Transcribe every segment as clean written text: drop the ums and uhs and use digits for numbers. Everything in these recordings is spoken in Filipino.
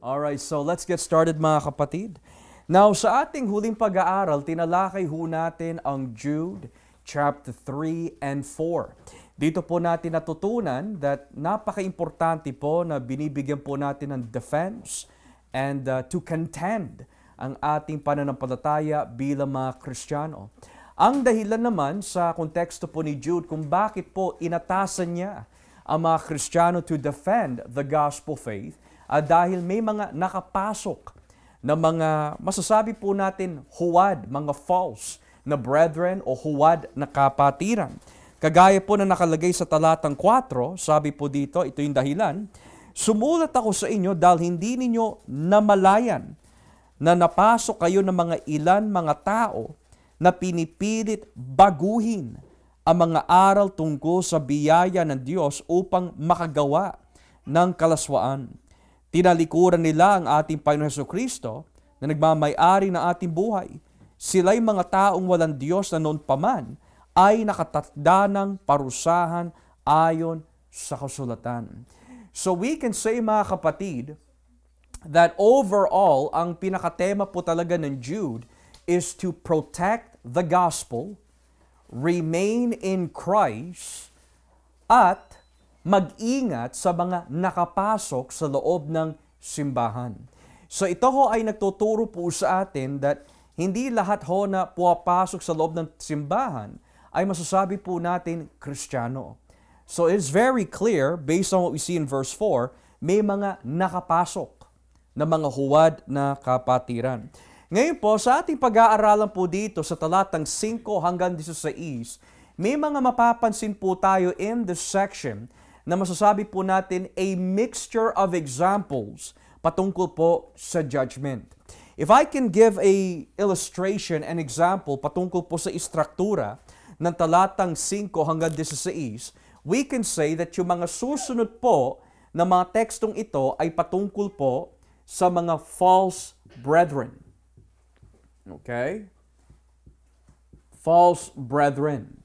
Alright, so let's get started mga kapatid. Now, sa ating huling pag-aaral, tinalakay ho natin ang Jude chapter 3 and 4. Dito po natin natutunan that napaka-importante po na binibigyan po natin ng defense and to contend ang ating pananampalataya bilang mga Kristiyano. Ang dahilan naman sa konteksto po ni Jude kung bakit po inatasan niya ang mga Kristiyano to defend the gospel faith dahil may mga nakapasok na mga masasabi po natin huwad, mga false na brethren o huwad na kapatiran. Kagaya po na nakalagay sa talatang 4, sabi po dito, ito yung dahilan, sumulat ako sa inyo dahil hindi ninyo namalayan na napasok kayo ng mga ilan mga tao na pinipilit baguhin ang mga aral tungkol sa biyaya ng Diyos upang makagawa ng kalaswaan. Tinalikuran nila ang ating Panginoon Jesucristo na nagmamay-ari ng ating buhay. Sila'y mga taong walang Diyos na noon paman ay nakatakda ng parusahan ayon sa kasulatan. So we can say mga kapatid that overall ang pinakatema po talaga ng Jude is to protect the gospel, remain in Christ, at mag-ingat sa mga nakapasok sa loob ng simbahan. So ito ho ay nagtuturo po sa atin that hindi lahat ho na puwapasok sa loob ng simbahan ay masasabi po natin Kristiyano. So it's very clear, based on what we see in verse 4, may mga nakapasok na mga huwad na kapatiran. Ngayon po, sa ating pag-aaralan po dito sa talatang 5 hanggang 16, may mga mapapansin po tayo in this section na masasabi po natin a mixture of examples patungkol po sa judgment. If I can give a illustration and example patungkol po sa istruktura ng talatang 5 hanggang 16, we can say that yung mga susunod po na mga tekstong ito ay patungkol po sa mga false brethren. Okay? False brethren.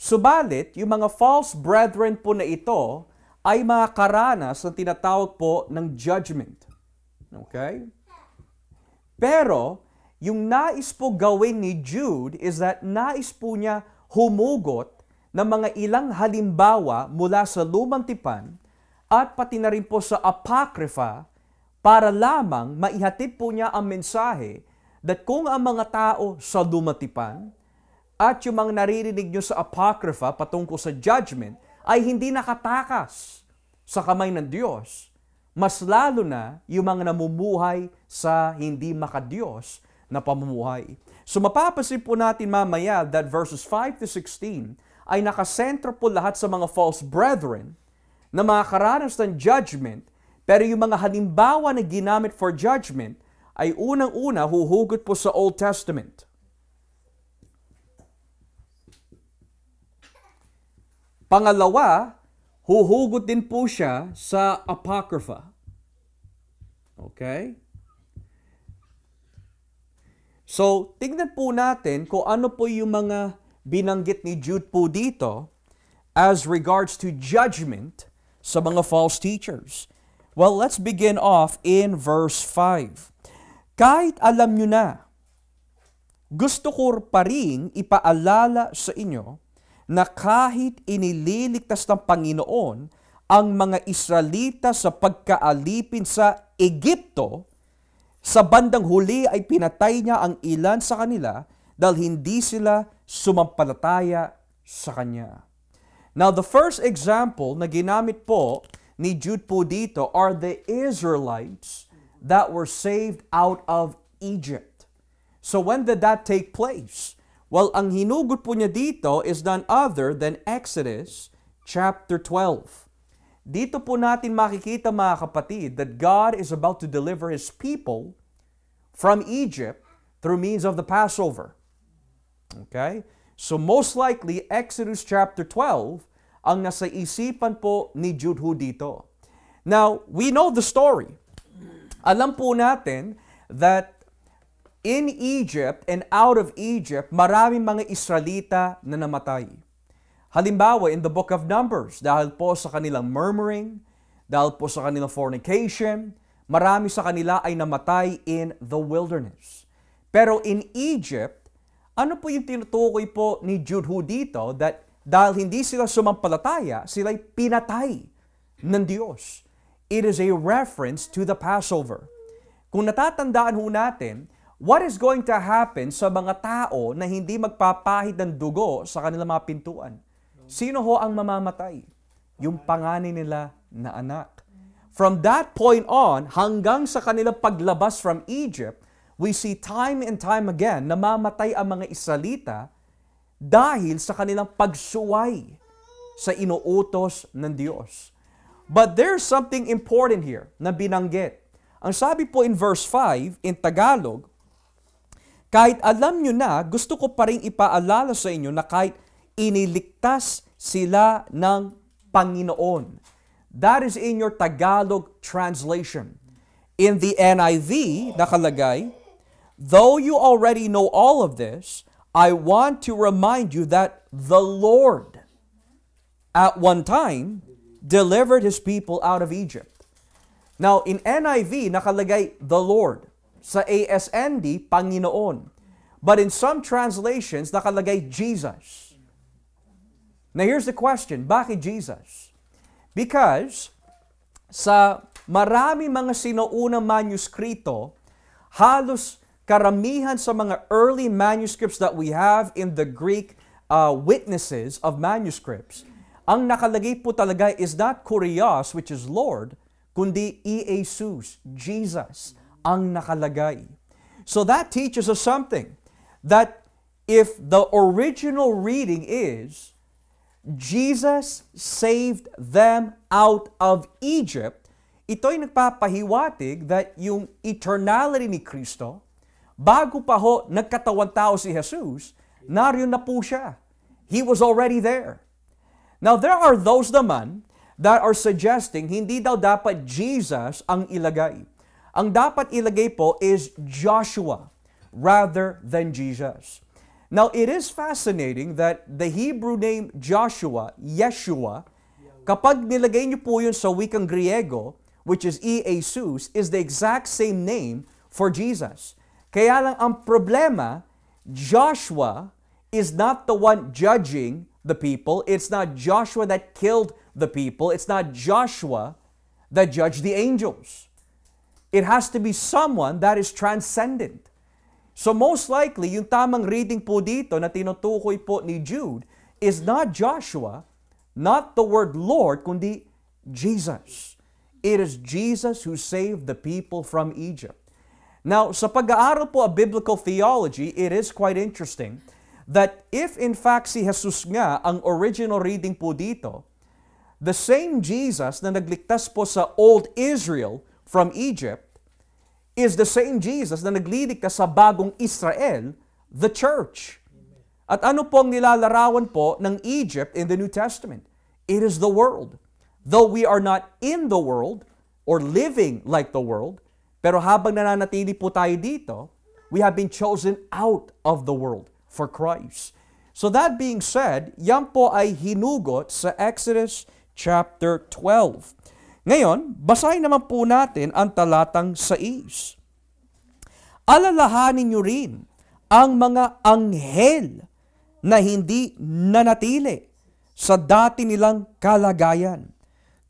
Subalit, yung mga false brethren po na ito ay mga karanas na tinatawag po ng judgment. Okay? Pero, yung nais po gawin ni Jude is that nais po niya humugot ng mga ilang halimbawa mula sa lumang tipan at pati na rin po sa Apocrypha para lamang maihatid po niya ang mensahe that kung ang mga tao sa lumang tipan at yung mga naririnig nyo sa Apocrypha patungkol sa judgment ay hindi nakatakas sa kamay ng Diyos, mas lalo na yung mga namumuhay sa hindi makadiyos na pamumuhay. So mapapansin po natin mamaya that verses 5 to 16 ay nakasentro po lahat sa mga false brethren na mga karanas ng judgment, pero yung mga halimbawa na ginamit for judgment ay unang-una huhugot po sa Old Testament. Pangalawa, huhugot din po siya sa Apocrypha. Okay? So, tignan po natin kung ano po yung mga binanggit ni Jude po dito as regards to judgment sa mga false teachers. Well, let's begin off in verse 5. Kahit alam nyo na, gusto ko pa rin ipaalala sa inyo na kahit inililigtas ng Panginoon ang mga Israelita sa pagkaalipin sa Egypto, sa bandang huli ay pinatay niya ang ilan sa kanila dahil hindi sila sumampalataya sa Kanya. Now, the first example na ginamit po ni Jude po dito are the Israelites that were saved out of Egypt. So when did that take place? Well, ang hinugot po niya dito is none other than Exodus chapter 12. Dito po natin makikita mga kapatid that God is about to deliver His people from Egypt through means of the Passover. Okay? So most likely, Exodus chapter 12 ang nasa isipan po ni Jude dito. Now, we know the story. Alam po natin that in Egypt and out of Egypt, maraming mga Israelita na namatay. Halimbawa, in the book of Numbers, dahil po sa kanilang murmuring, dahil po sa kanilang fornication, Marami sa kanila ay namatay in the wilderness. Pero in Egypt, ano po yung tinutukoy po ni Jude ho dito that dahil hindi sila sumampalataya, sila'y pinatay ng Diyos. It is a reference to the Passover. Kung natatandaan ho natin, what is going to happen sa mga tao na hindi magpapahid ng dugo sa kanilang mga pintuan? Sino ho ang mamamatay? Yung panganay nila na anak. From that point on, hanggang sa kanilang paglabas from Egypt, we see time and time again na mamatay ang mga Israelita dahil sa kanilang pagsuway sa inuutos ng Diyos. But there's something important here na binanggit. Ang sabi po in verse 5 in Tagalog, kahit alam nyo na, gusto ko pa rin ipaalala sa inyo na kahit iniligtas sila ng Panginoon. That is in your Tagalog translation. In the NIV, nakalagay, though you already know all of this, I want to remind you that the Lord, at one time, delivered His people out of Egypt. Now, in NIV, nakalagay the Lord. Sa ASND, Panginoon. But in some translations, nakalagay Jesus. Now, here's the question. Bakit Jesus? Because sa marami mga sinuunang manuskrito, halos karamihan sa mga early manuscripts that we have in the Greek witnesses of manuscripts, ang nakalagay po talaga is not Kurios, which is Lord, kundi Jesus, Jesus, ang nakalagay. So that teaches us something, that if the original reading is, Jesus saved them out of Egypt, ito'y nagpapahiwatig that yung eternality ni Kristo, bago pa ho nagkatawan tao si Jesus, nariyan na po siya. He was already there. Now, there are those naman that are suggesting hindi daw dapat Jesus ang ilagay. Ang dapat ilagay po is Joshua rather than Jesus. Now, it is fascinating that the Hebrew name Joshua, Yeshua, kapag nilagay niyo po yun sa wikang Griego, which is Jesus, is the exact same name for Jesus. Kaya lang ang problema, Joshua is not the one judging the people. It's not Joshua that killed the people. It's not Joshua that judged the angels. It has to be someone that is transcendent. So most likely, yung tamang reading po dito na tinutukoy po ni Jude is not Joshua, not the word Lord, kundi Jesus. It is Jesus who saved the people from Egypt. Now, sa pag-aaral po of biblical theology, it is quite interesting that if in fact si Jesus nga ang original reading po dito, the same Jesus na nagligtas po sa old Israel from Egypt is the same Jesus na nagliligtas sa bagong Israel, the church. At ano pong nilalarawan po ng Egypt in the New Testament? It is the world. Though we are not in the world or living like the world, pero habang nananatili po tayo dito, we have been chosen out of the world for Christ. So that being said, yan po ay hinugot sa Exodus chapter 12. Ngayon, basahin naman po natin ang talatang 6. Alalahanin niyo rin ang mga anghel na hindi nanatili sa dati nilang kalagayan,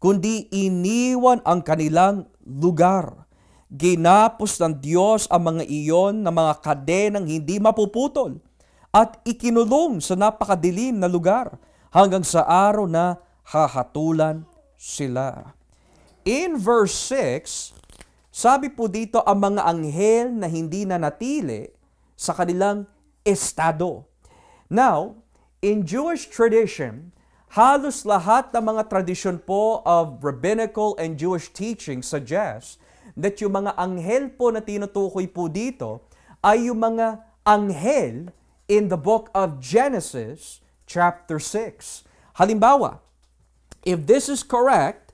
kundi iniwan ang kanilang lugar. Ginapos ng Diyos ang mga iyon na mga kadenang hindi mapuputol at ikinulong sa napakadilim na lugar hanggang sa araw na hahatulan sila. In verse 6, sabi po dito ang mga anghel na hindi nanatili sa kanilang estado. Now, in Jewish tradition, halos lahat ng mga tradisyon po of rabbinical and Jewish teaching suggest that yung mga anghel po na tinutukoy po dito ay yung mga anghel in the book of Genesis chapter 6. Halimbawa, if this is correct,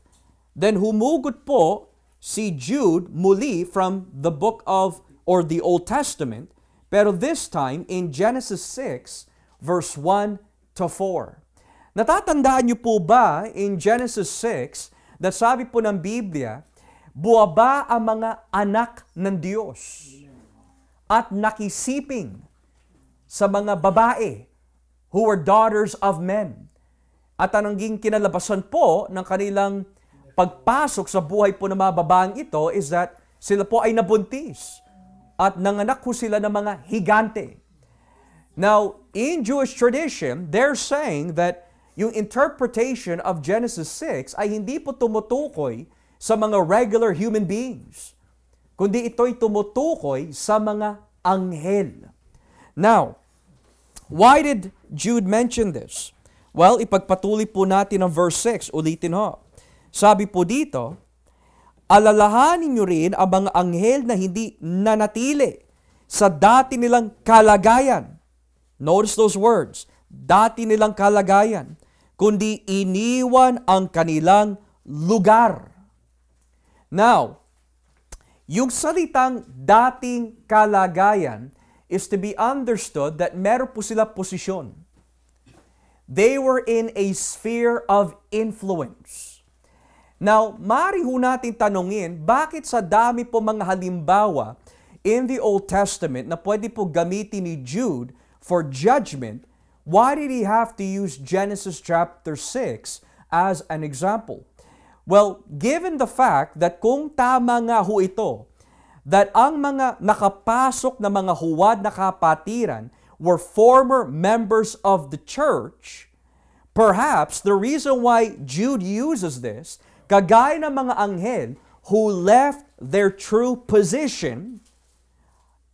then humugot po si Jude muli from the book of or the Old Testament, pero this time in Genesis 6 verse 1 to 4. Natatandaan niyo po ba in Genesis 6 that sabi po ng Biblia, buwaba ang mga anak ng Diyos at nakisiping sa mga babae who were daughters of men. At ang naging kinalabasan po ng kanilang pagpasok sa buhay po ng mga babaeng ito is that sila po ay nabuntis at nanganak po sila ng mga higante. Now, in Jewish tradition, they're saying that yung interpretation of Genesis 6 ay hindi po tumutukoy sa mga regular human beings, kundi ito'y tumutukoy sa mga anghel. Now, why did Jude mention this? Well, ipagpatuloy po natin ang verse 6. Ulitin ho. Sabi po dito, alalahanin nyo rin ang mga anghel na hindi nanatili sa dati nilang kalagayan. Notice those words. Dati nilang kalagayan. Kundi iniwan ang kanilang lugar. Now, yung salitang dating kalagayan is to be understood that meron po sila posisyon. They were in a sphere of influence. Now, maaari ho natin tanungin, bakit sa dami po mga halimbawa in the Old Testament na pwede po gamitin ni Jude for judgment, why did he have to use Genesis chapter 6 as an example? Well, given the fact that kung tama nga ho ito, that ang mga nakapasok na mga huwad na kapatiran were former members of the church, perhaps the reason why Jude uses this, kagaya ng mga anghel who left their true position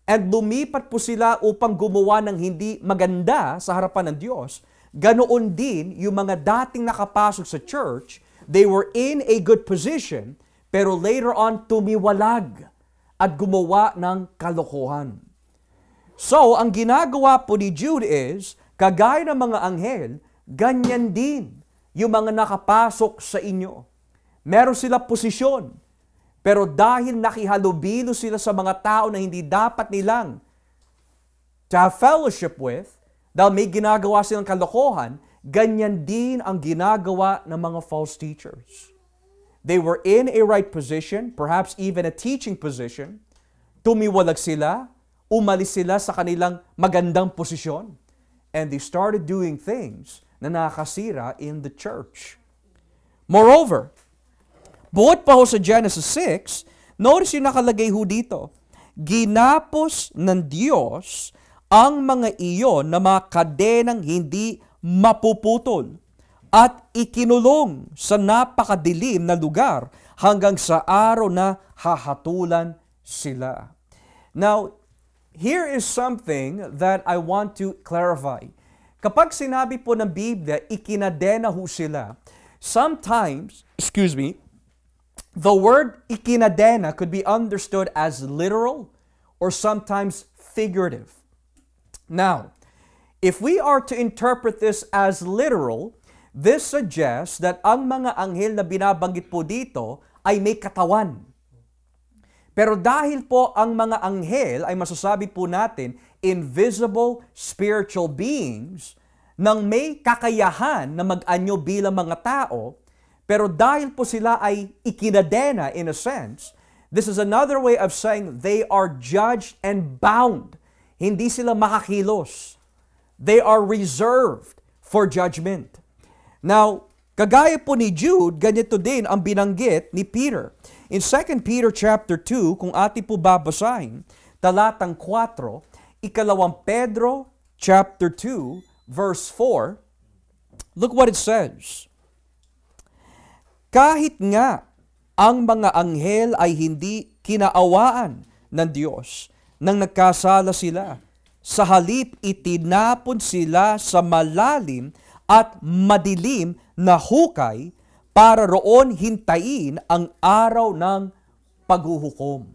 and lumipat po sila upang gumawa ng hindi maganda sa harapan ng Diyos, ganoon din yung mga dating nakapasok sa church, they were in a good position, pero later on tumiwalag at gumawa ng kalokohan. So, ang ginagawa po ni Jude is, kagaya ng mga anghel, ganyan din yung mga nakapasok sa inyo. Meron sila posisyon, pero dahil nakihalubilo sila sa mga tao na hindi dapat nilang to have fellowship with, dahil may ginagawa silang kalokohan, ganyan din ang ginagawa ng mga false teachers. They were in a right position, perhaps even a teaching position, tumiwalag sila, umalis sila sa kanilang magandang posisyon, and they started doing things na nakasira in the church. Moreover, bukod pa ho sa Genesis 6, notice yung nakalagay ho dito, ginapos ng Diyos ang mga iyon na mga kadenang hindi mapuputol at ikinulong sa napakadilim na lugar hanggang sa araw na hahatulan sila. Now, here is something that I want to clarify. Kapag sinabi po ng Biblia, ikinadena ho sila, sometimes, the word ikinadena could be understood as literal or sometimes figurative. Now, if we are to interpret this as literal, this suggests that ang mga anghel na binabanggit po dito ay may katawan. Pero dahil po ang mga anghel ay masasabi po natin invisible spiritual beings nang may kakayahan na mag-anyo bilang mga tao, pero dahil po sila ay ikinadena in a sense, this is another way of saying they are judged and bound. Hindi sila makakilos. They are reserved for judgment. Now, kagaya po ni Jude, ganito din ang binanggit ni Peter. In 2 Peter chapter 2, kung atin po babasahin, talatang 4, ikalawang Pedro chapter 2, verse 4, look what it says. Kahit nga ang mga anghel ay hindi kinaawaan ng Diyos nang nagkasala sila, sa halip itinapon sila sa malalim at madilim na hukay para roon hintayin ang araw ng paghuhukom.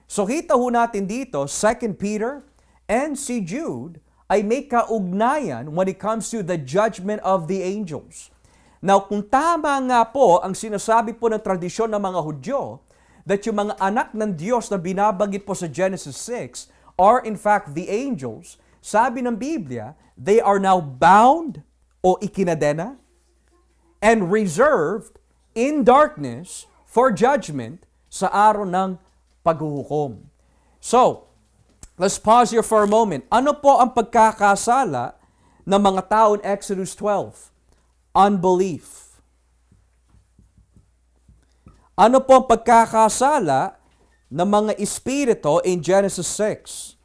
So kita ho natin dito, 2 Peter and si Jude ay may kaugnayan when it comes to the judgment of the angels. Now, kung tama nga po ang sinasabi po ng tradisyon ng mga Hudyo, that yung mga anak ng Diyos na binabanggit po sa Genesis 6 are in fact the angels, sabi ng Biblia, they are now bound o ikinadena and reserved in darkness for judgment sa araw ng paghuhukom. So, let's pause here for a moment. Ano po ang pagkakasala ng mga tao in Exodus 12? Unbelief. Ano po ang pagkakasala ng mga espiritu in Genesis 6?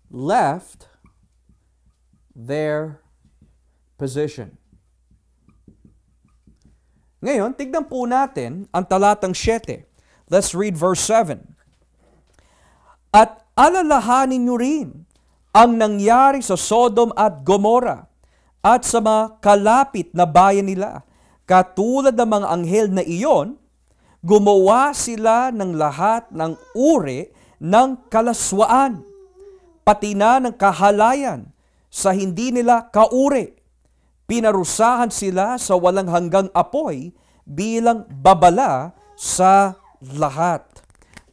Left their position. Ngayon, tignan po natin ang talatang 7. Let's read verse 7. At alalahanin niyo rin ang nangyari sa Sodom at Gomorrah at sa mga kalapit na bayan nila. Katulad ng mga anghel na iyon, gumawa sila ng lahat ng uri ng kalaswaan, pati na ng kahalayan sa hindi nila kauri. Pinarusahan sila sa walang hanggang apoy bilang babala sa lahat.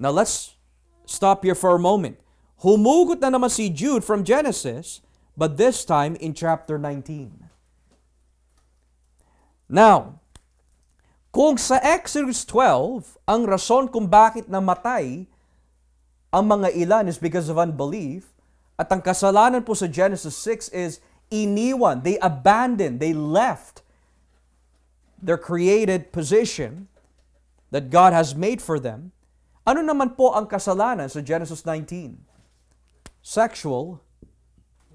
Now let's stop here for a moment. Humugot na naman si Jude from Genesis, but this time in chapter 19. Now, kung sa Exodus 12, ang rason kung bakit namatay ang mga ilan is because of unbelief, at ang kasalanan po sa Genesis 6 is iniwan, they abandoned, they left their created position that God has made for them. Ano naman po ang kasalanan sa Genesis 19? Sexual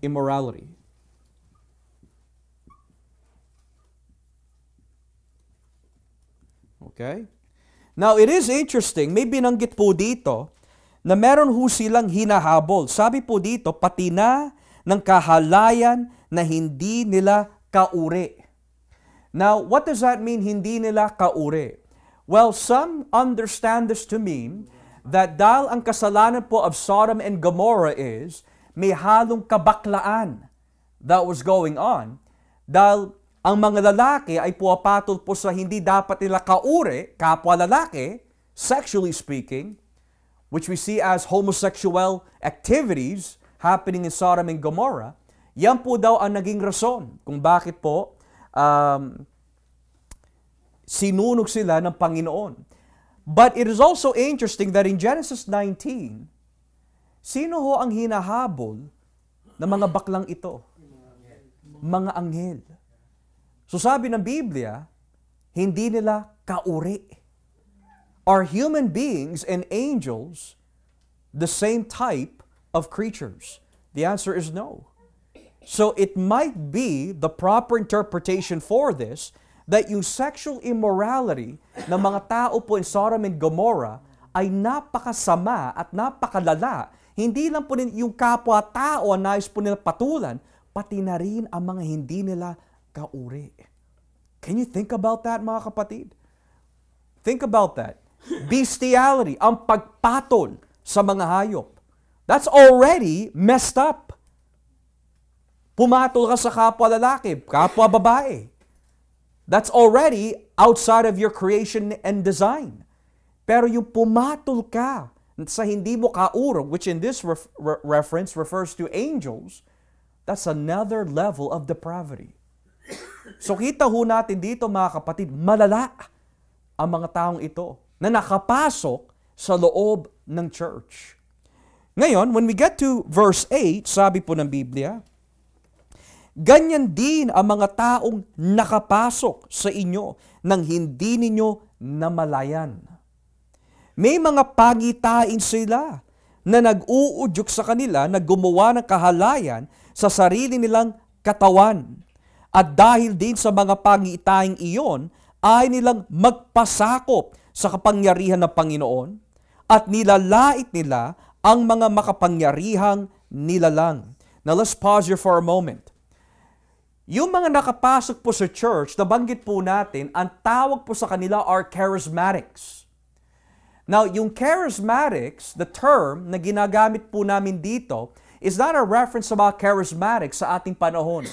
immorality. Okay? Now, it is interesting, may binanggit po dito na meron ho silang hinahabol. Sabi po dito, pati na ng kahalayan na hindi nila kauri. Now, what does that mean, hindi nila kauri? Well, some understand this to mean that dahil ang kasalanan po of Sodom and Gomorrah is may halong kabaklaan that was going on. Dahil ang mga lalaki ay puwapatol po sa hindi dapat nila kauri, kapwa lalaki, sexually speaking, which we see as homosexual activities happening in Sodom and Gomorrah. Yan po daw ang naging rason kung bakit po sinunog sila ng Panginoon. But it is also interesting that in Genesis 19, sino ho ang hinahabol ng mga baklang ito? Mga anghel. So sabi ng Biblia, hindi nila kauri. Are human beings and angels the same type of creatures? The answer is no. So it might be the proper interpretation for this that yung sexual immorality ng mga tao po in Sodom and Gomorrah ay napakasama at napakalala. Hindi lang po yung kapwa-tao ang nais po nila patulan, pati na rin ang mga hindi nila kauri. Can you think about that, mga kapatid? Think about that. Bestiality, ang pagpatol sa mga hayop. That's already messed up. Pumatol ka sa kapwa lalaki, kapwa babae. That's already outside of your creation and design. Pero yung pumatol ka sa hindi mo kaurong, which in this reference refers to angels, that's another level of depravity. So kita ho natin dito, mga kapatid, malala ang mga taong ito na nakapasok sa loob ng church. Ngayon, when we get to verse 8, sabi po ng Biblia, ganyan din ang mga taong nakapasok sa inyo nang hindi ninyo namalayan. May mga pangitain sila na nag-uudyok sa kanila na gumawa ng kahalayan sa sarili nilang katawan. At dahil din sa mga pangitaing iyon, ay nilang magpasakop sa kapangyarihan ng Panginoon at nilalait nila ang mga makapangyarihang nilalang. Now let's pause here for a moment. Yung mga nakapasok po sa church, nabanggit po natin, ang tawag po sa kanila are charismatics. Now, yung charismatics, the term na ginagamit po namin dito, is not a reference sa mga charismatics sa ating panahon.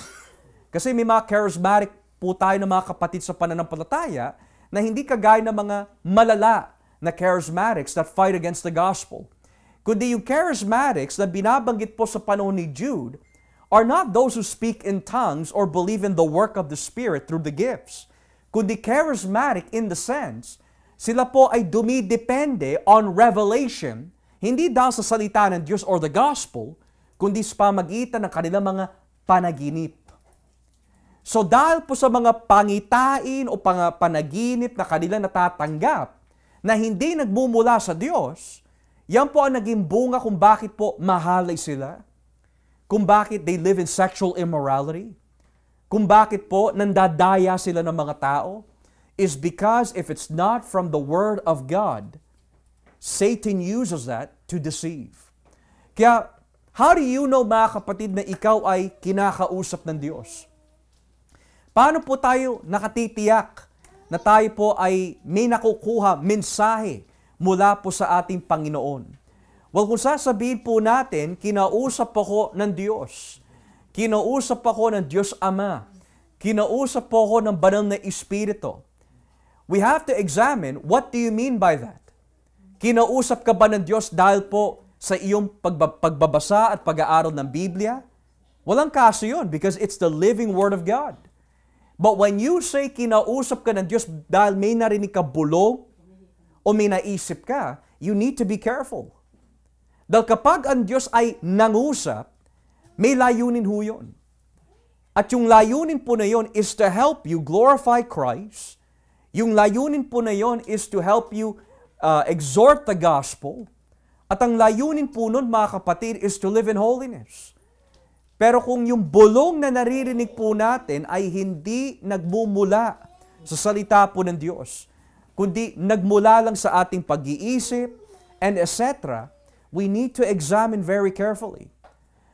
Kasi may mga charismatic po tayo ng mga kapatid sa pananampalataya na hindi kagaya ng mga malala na charismatics that fight against the gospel. Kundi yung charismatics na binabanggit po sa panahon ni Jude are not those who speak in tongues or believe in the work of the Spirit through the gifts. Kundi charismatic in the sense, Sila po ay dumidepende on revelation, hindi dahil sa salita ng Diyos or the gospel, kundi sa pamagitan ng kanilang mga panaginip. So dahil po sa mga pangitain o panaginip na kanilang natatanggap na hindi nagmumula sa Diyos, yan po ang naging bunga kung bakit po mahalay sila, kung bakit they live in sexual immorality, kung bakit po nandadaya sila ng mga tao, is because if it's not from the Word of God, Satan uses that to deceive. Kaya, how do you know, mga kapatid, na ikaw ay kinakausap ng Diyos? Paano po tayo nakatitiyak na tayo po ay may nakukuha mensahe mula po sa ating Panginoon? Well, kung sasabihin po natin, kinausap ako ng Diyos, kinausap ako ng Diyos Ama, kinausap po ako ng Banal na Espiritu, we have to examine, what do you mean by that? Kinausap ka ba ng Diyos dahil po sa iyong pagbabasa at pag-aaral ng Biblia? Walang kaso yun because it's the living Word of God. But when you say kinausap ka ng Diyos dahil may narinig ka bulong o may naisip ka, you need to be careful. Dahil kapag ang Diyos ay nangusap, may layunin ho yun. At yung layunin po na yun is to help you glorify Christ. Yung layunin po na yun is to help you exhort the gospel. At ang layunin po nun, mga kapatid, is to live in holiness. Pero kung yung bulong na naririnig po natin ay hindi nagmumula sa salita po ng Diyos, kundi nagmula lang sa ating pag-iisip and etc., we need to examine very carefully.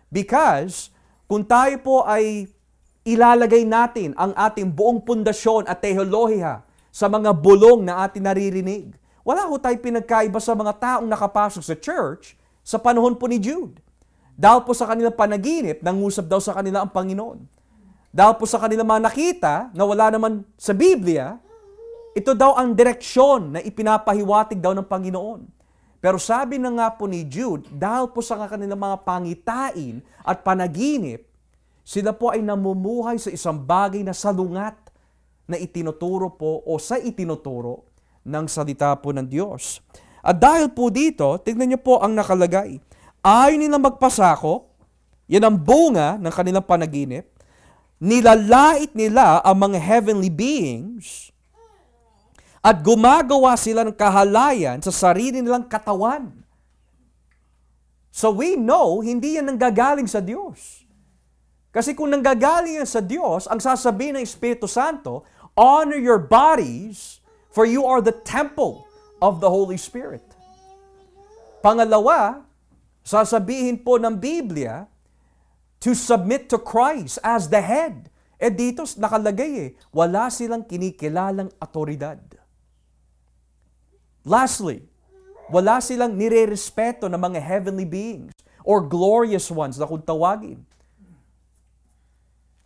Because kung tayo po ay ilalagay natin ang ating buong pundasyon at teolohiya sa mga bulong na ating naririnig, wala ho tayo pinagkaiba sa mga taong nakapasok sa church sa panahon po ni Jude. Dahil po sa kanilang panaginip, nangusap daw sa kanila ang Panginoon. Dahil po sa kanilang mga nakita na wala naman sa Biblia, ito daw ang direksyon na ipinapahiwatig daw ng Panginoon. Pero sabi na nga po ni Jude, dahil po sa kanilang mga pangitain at panaginip, sila po ay namumuhay sa isang bagay na salungat na itinuturo po o sa itinuturo ng salita po ng Diyos. At dahil po dito, tignan niyo po ang nakalagay. Ayaw nilang magpasako, yan ang bunga ng kanilang panaginip, nilalait nila ang mga heavenly beings, at gumagawa sila ng kahalayan sa sarili nilang katawan. So we know, hindi yan nanggagaling sa Diyos. Kasi kung nanggagaling yan sa Diyos, ang sasabihin ng Espiritu Santo, honor your bodies, for you are the temple of the Holy Spirit. Pangalawa, sasabihin po ng Biblia, to submit to Christ as the head. Dito nakalagay wala silang kinikilalang otoridad. Lastly, wala silang nire-respeto ng mga heavenly beings or glorious ones na kung tawagin.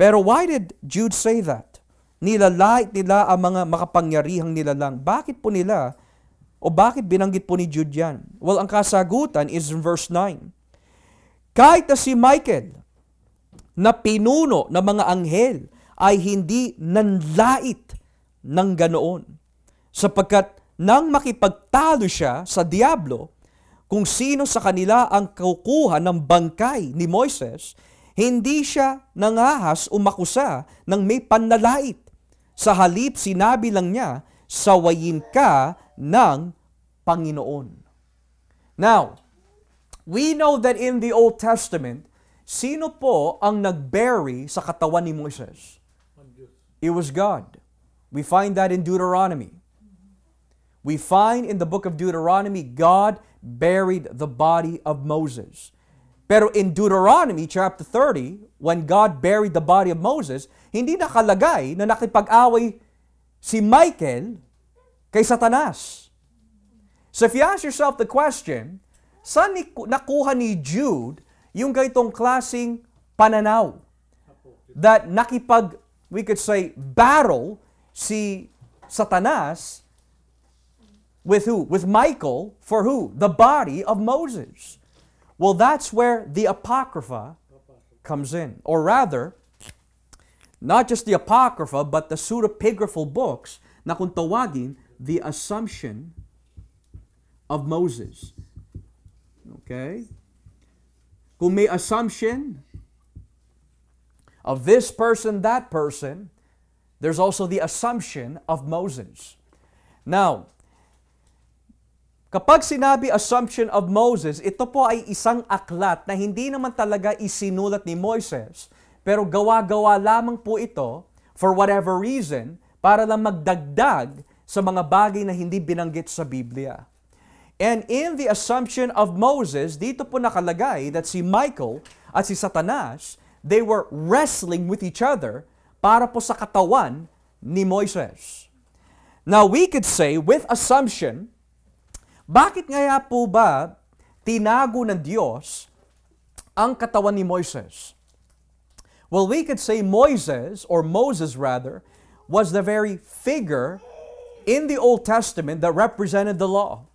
Pero why did Jude say that? Nilalait nila ang mga makapangyarihang nilalang. Bakit po nila? O bakit binanggit po ni Jude yan? Well, ang kasagutan is in verse 9. Kahit na si Michael, na pinuno ng mga anghel, ay hindi nanlait ng ganoon. Sapagkat nang makipagtalo siya sa diablo, kung sino sa kanila ang kukuha ng bangkay ni Moises, hindi siya nangahas o makusa ng may panlalait. Sa halip, sinabi lang niya, sawayin ka ng Panginoon. Now, we know that in the Old Testament, sino po ang nag-bury sa katawan ni Moises? It was God. We find that in Deuteronomy. We find in the book of Deuteronomy, God buried the body of Moses. Pero in Deuteronomy chapter 30, when God buried the body of Moses, hindi nakalagay na nakipag-away si Michael kay Satanas. So if you ask yourself the question, saan nakuha ni Jude yung ganitong klaseng pananaw that we could say, battle si Satanas with who? With Michael for who? The body of Moses. Well, that's where the Apocrypha comes in. Or rather, not just the Apocrypha, but the pseudepigraphal books na kung tawagin, the assumption of Moses. Okay? Kung may assumption of this person, that person, there's also the assumption of Moses. Now, kapag sinabi assumption of Moses, ito po ay isang aklat na hindi naman talaga isinulat ni Moises, pero gawa-gawa lamang po ito for whatever reason para lang magdagdag sa mga bagay na hindi binanggit sa Biblia. And in the assumption of Moses, dito po nakalagay that si Michael at si Satanas, they were wrestling with each other para po sa katawan ni Moises. Now, we could say, with assumption, bakit nga po ba tinago ng Diyos ang katawan ni Moises? Well, we could say Moses rather, was the very figure in the Old Testament that represented the law.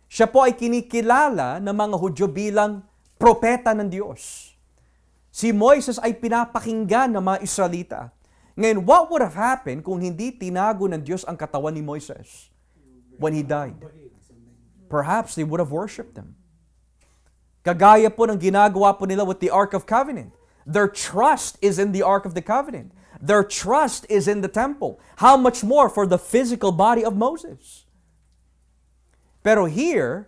Siya po ay kinikilala ng mga Hudyo bilang propeta ng Diyos. Si Moises ay pinapakinggan ng mga Israelita. Ngayon, what would have happened kung hindi tinago ng Diyos ang katawan ni Moises when he died? Perhaps they would have worshipped him. Kagaya po ng ginagawa po nila with the Ark of Covenant. Their trust is in the Ark of the Covenant. Their trust is in the temple. How much more for the physical body of Moses? Pero here,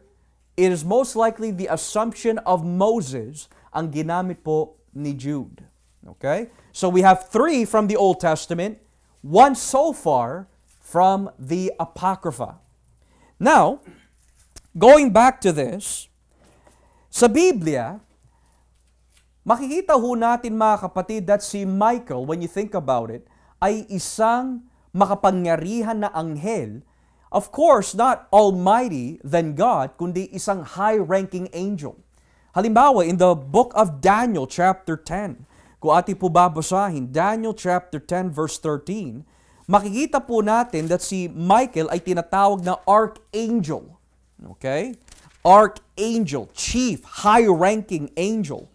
it is most likely the assumption of Moses ang ginamit po ni Jude. Okay? So we have 3 from the Old Testament, 1 so far from the Apocrypha. Now, going back to this, sa Biblia, makikita ho natin mga kapatid that si Michael, when you think about it, ay isang makapangyarihan na anghel. Of course, not almighty than God, kundi isang high-ranking angel. Halimbawa, in the book of Daniel chapter 10, kung ating po babasahin, Daniel chapter 10 verse 13, makikita po natin that si Michael ay tinatawag na archangel. Okay? Archangel, chief, high-ranking angel.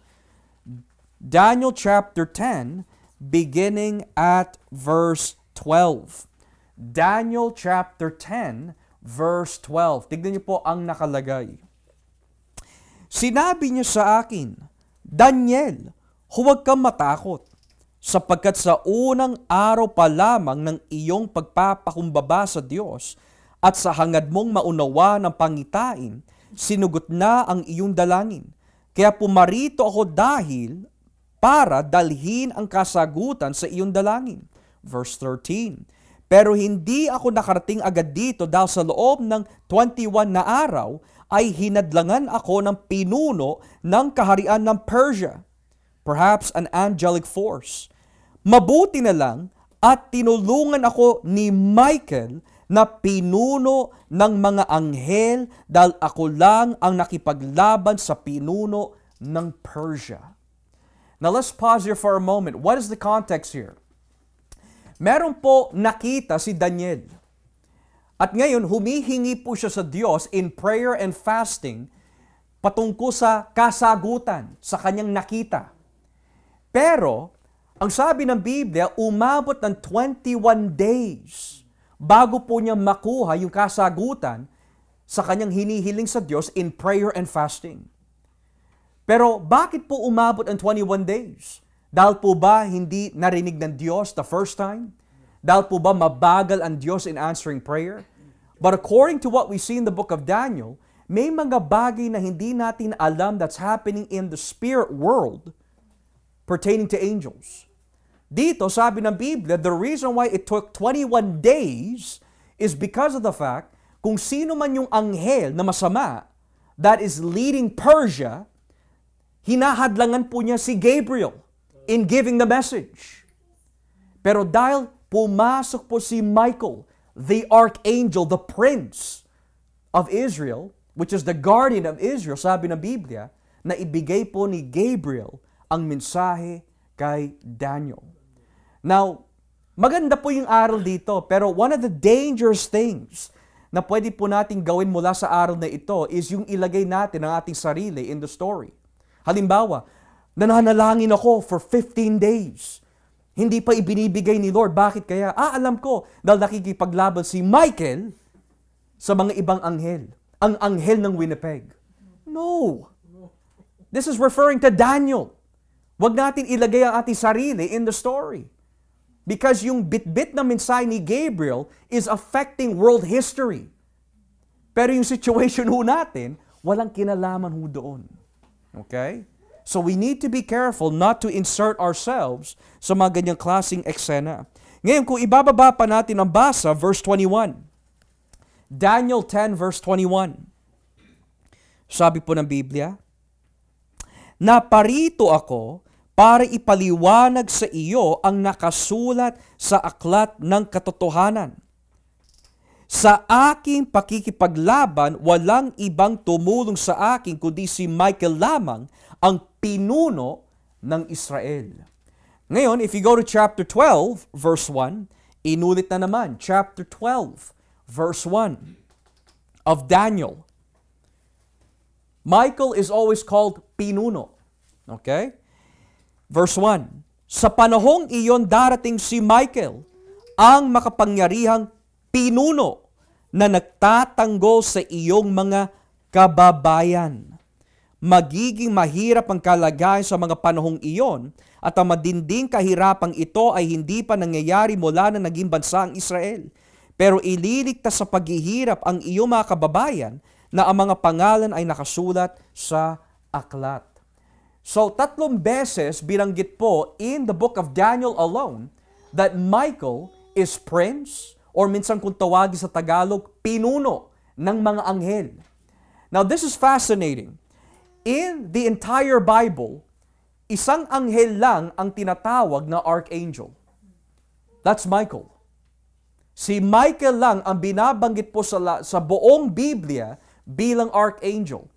Daniel chapter 10, beginning at verse 12. Daniel chapter 10, verse 12. Tignan niyo po ang nakalagay. Sinabi niya sa akin, Daniel, huwag kang matakot, sapagkat sa unang araw pa lamang ng iyong pagpapakumbaba sa Diyos at sa hangad mong maunawa ng pangitain, sinugot na ang iyong dalangin. Kaya pumarito ako dahil para dalhin ang kasagutan sa iyong dalangin. Verse 13. Pero hindi ako nakarating agad dito dahil sa loob ng 21 na araw ay hinadlangan ako ng pinuno ng kaharian ng Persia, perhaps an angelic force. Mabuti na lang at tinulungan ako ni Michael na pinuno ng mga anghel dahil ako lang ang nakipaglaban sa pinuno ng Persia. Now let's pause here for a moment. What is the context here? Meron po nakita si Daniel. At ngayon, humihingi po siya sa Diyos in prayer and fasting patungkol sa kasagutan sa kanyang nakita. Pero, ang sabi ng Biblia, umabot ng 21 days bago po niya makuha yung kasagutan sa kanyang hinihiling sa Diyos in prayer and fasting. Pero bakit po umabot ang 21 days? Dahil po ba hindi narinig ng Diyos the first time? Dahil po ba mabagal ang Diyos in answering prayer? But according to what we see in the book of Daniel, may mga bagay na hindi natin alam that's happening in the spirit world pertaining to angels. Dito, sabi ng Biblia, the reason why it took 21 days is because of the fact kung sino man yung anghel na masama that is leading Persia, hinahadlangan po niya si Gabriel in giving the message. Pero dahil pumasok po si Michael, the archangel, the prince of Israel, which is the guardian of Israel, sabi ng Biblia, na ibigay po ni Gabriel ang mensahe kay Daniel. Now, maganda po yung aral dito, pero one of the dangerous things na pwede po natin gawin mula sa aral na ito is yung ilagay natin ang ating sarili in the story. Halimbawa, nananalangin ako for 15 days. Hindi pa ibinibigay ni Lord. Bakit kaya? Alam ko, dahil nakikipaglaban si Michael sa mga ibang anghel. Ang anghel ng Winnipeg. No. This is referring to Daniel. Huwag natin ilagay ang ating sarili in the story. Because yung bit-bit na mensahe ni Gabriel is affecting world history. Pero yung situation ho natin, walang kinalaman ho doon. Okay? So we need to be careful not to insert ourselves sa mga ganyang klaseng eksena. Ngayon, kung ibababa pa natin ang basa, verse 21. Daniel 10 verse 21. Sabi po ng Biblia, "Naparito ako para ipaliwanag sa iyo ang nakasulat sa aklat ng katotohanan. Sa aking pakikipaglaban, walang ibang tumulong sa akin kundi si Michael lamang, ang pinuno ng Israel." Ngayon, if you go to chapter 12, verse 1, inulit na naman, chapter 12, verse 1 of Daniel. Michael is always called pinuno. Okay? Verse 1, "Sa panahong iyon darating si Michael, ang makapangyarihang pinuno na nagtatanggol sa iyong mga kababayan. Magiging mahirap ang kalagayan sa mga panahong iyon at ang madinding kahirapang ito ay hindi pa nangyayari mula na naging bansa ang Israel. Pero ililigtas sa paghihirap ang iyong mga kababayan na ang mga pangalan ay nakasulat sa aklat." So, 3 beses binanggit po in the book of Daniel alone that Michael is prince or minsan kung tawagin sa Tagalog, pinuno ng mga anghel. Now, this is fascinating. In the entire Bible, isang anghel lang ang tinatawag na archangel. That's Michael. Si Michael lang ang binabanggit po sa buong Biblia bilang archangel.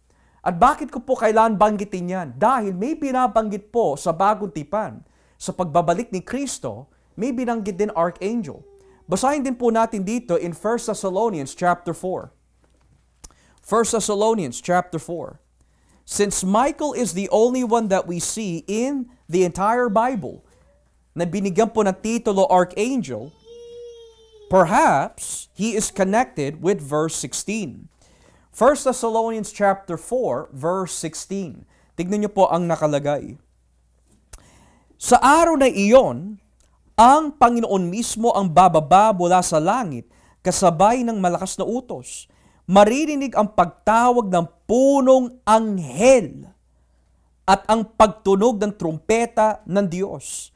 At bakit ko po kailangan banggitin yan? Dahil may binabanggit po sa Bagong Tipan, sa pagbabalik ni Kristo, may binanggit din archangel. Basahin din po natin dito in 1 Thessalonians chapter 4. 1 Thessalonians chapter 4. Since Michael is the only one that we see in the entire Bible na binigyan po ng titulo archangel, perhaps he is connected with verse 16. 1 Thessalonians chapter 4, verse 16. Tignan niyo po ang nakalagay. "Sa araw na iyon, ang Panginoon mismo ang bababa mula sa langit kasabay ng malakas na utos. Maririnig ang pagtawag ng punong anghel at ang pagtunog ng trumpeta ng Diyos.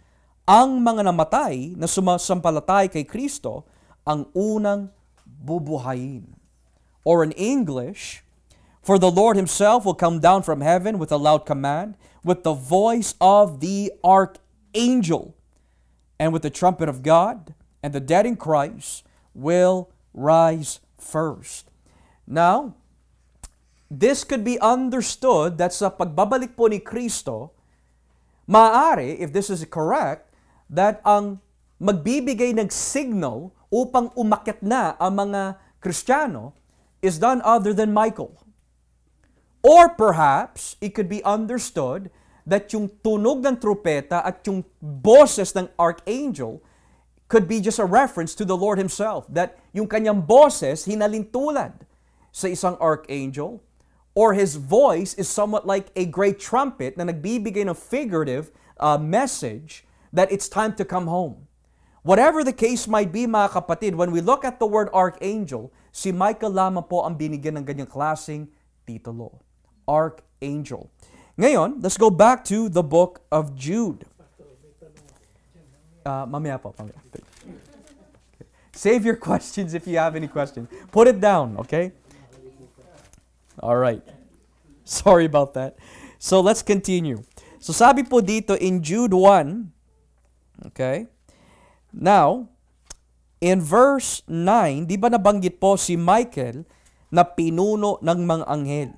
Ang mga namatay na sumasampalatay kay Kristo ang unang bubuhayin." Or in English, "For the Lord himself will come down from heaven with a loud command, with the voice of the archangel, and with the trumpet of God, and the dead in Christ will rise first." Now, this could be understood that sa pagbabalik po ni Kristo, maaari, if this is correct, that ang magbibigay ng signal upang umakyat na ang mga Kristiyano is none other than Michael. Or perhaps, it could be understood that yung tunog ng trupeta at yung boses ng archangel could be just a reference to the Lord himself. That yung kanyang boses hinalintulad sa isang archangel, or his voice is somewhat like a great trumpet na nagbibigay ng figurative message that it's time to come home. Whatever the case might be, mga kapatid, when we look at the word archangel, si Michael lamang po ang binigyan ng ganyang klaseng titulo. Archangel. Ngayon, let's go back to the book of Jude. Mamaya po. Save your questions if you have any questions. Put it down, okay? All right. Sorry about that. So let's continue. So sabi po dito in Jude 1, okay? Now, in verse 9, di ba nabanggit po si Michael na pinuno ng mga anghel?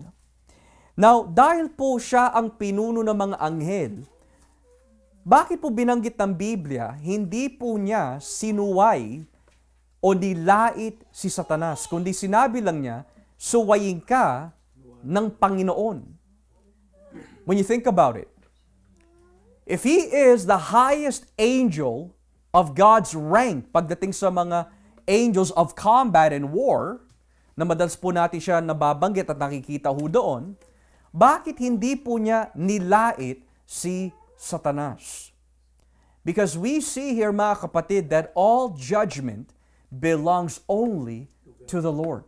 Now, dahil po siya ang pinuno ng mga anghel, bakit po binanggit ng Biblia, hindi po niya sinuway o nilait si Satanas, kundi sinabi lang niya, suwayin ka ng Panginoon. When you think about it, If He is the highest angel of God's rank pagdating sa mga angels of combat and war, na madalas po natin siya nababanggit at nakikita ho doon, bakit hindi po niya nilait si Satanas? Because we see here, mga kapatid, that all judgment belongs only to the Lord.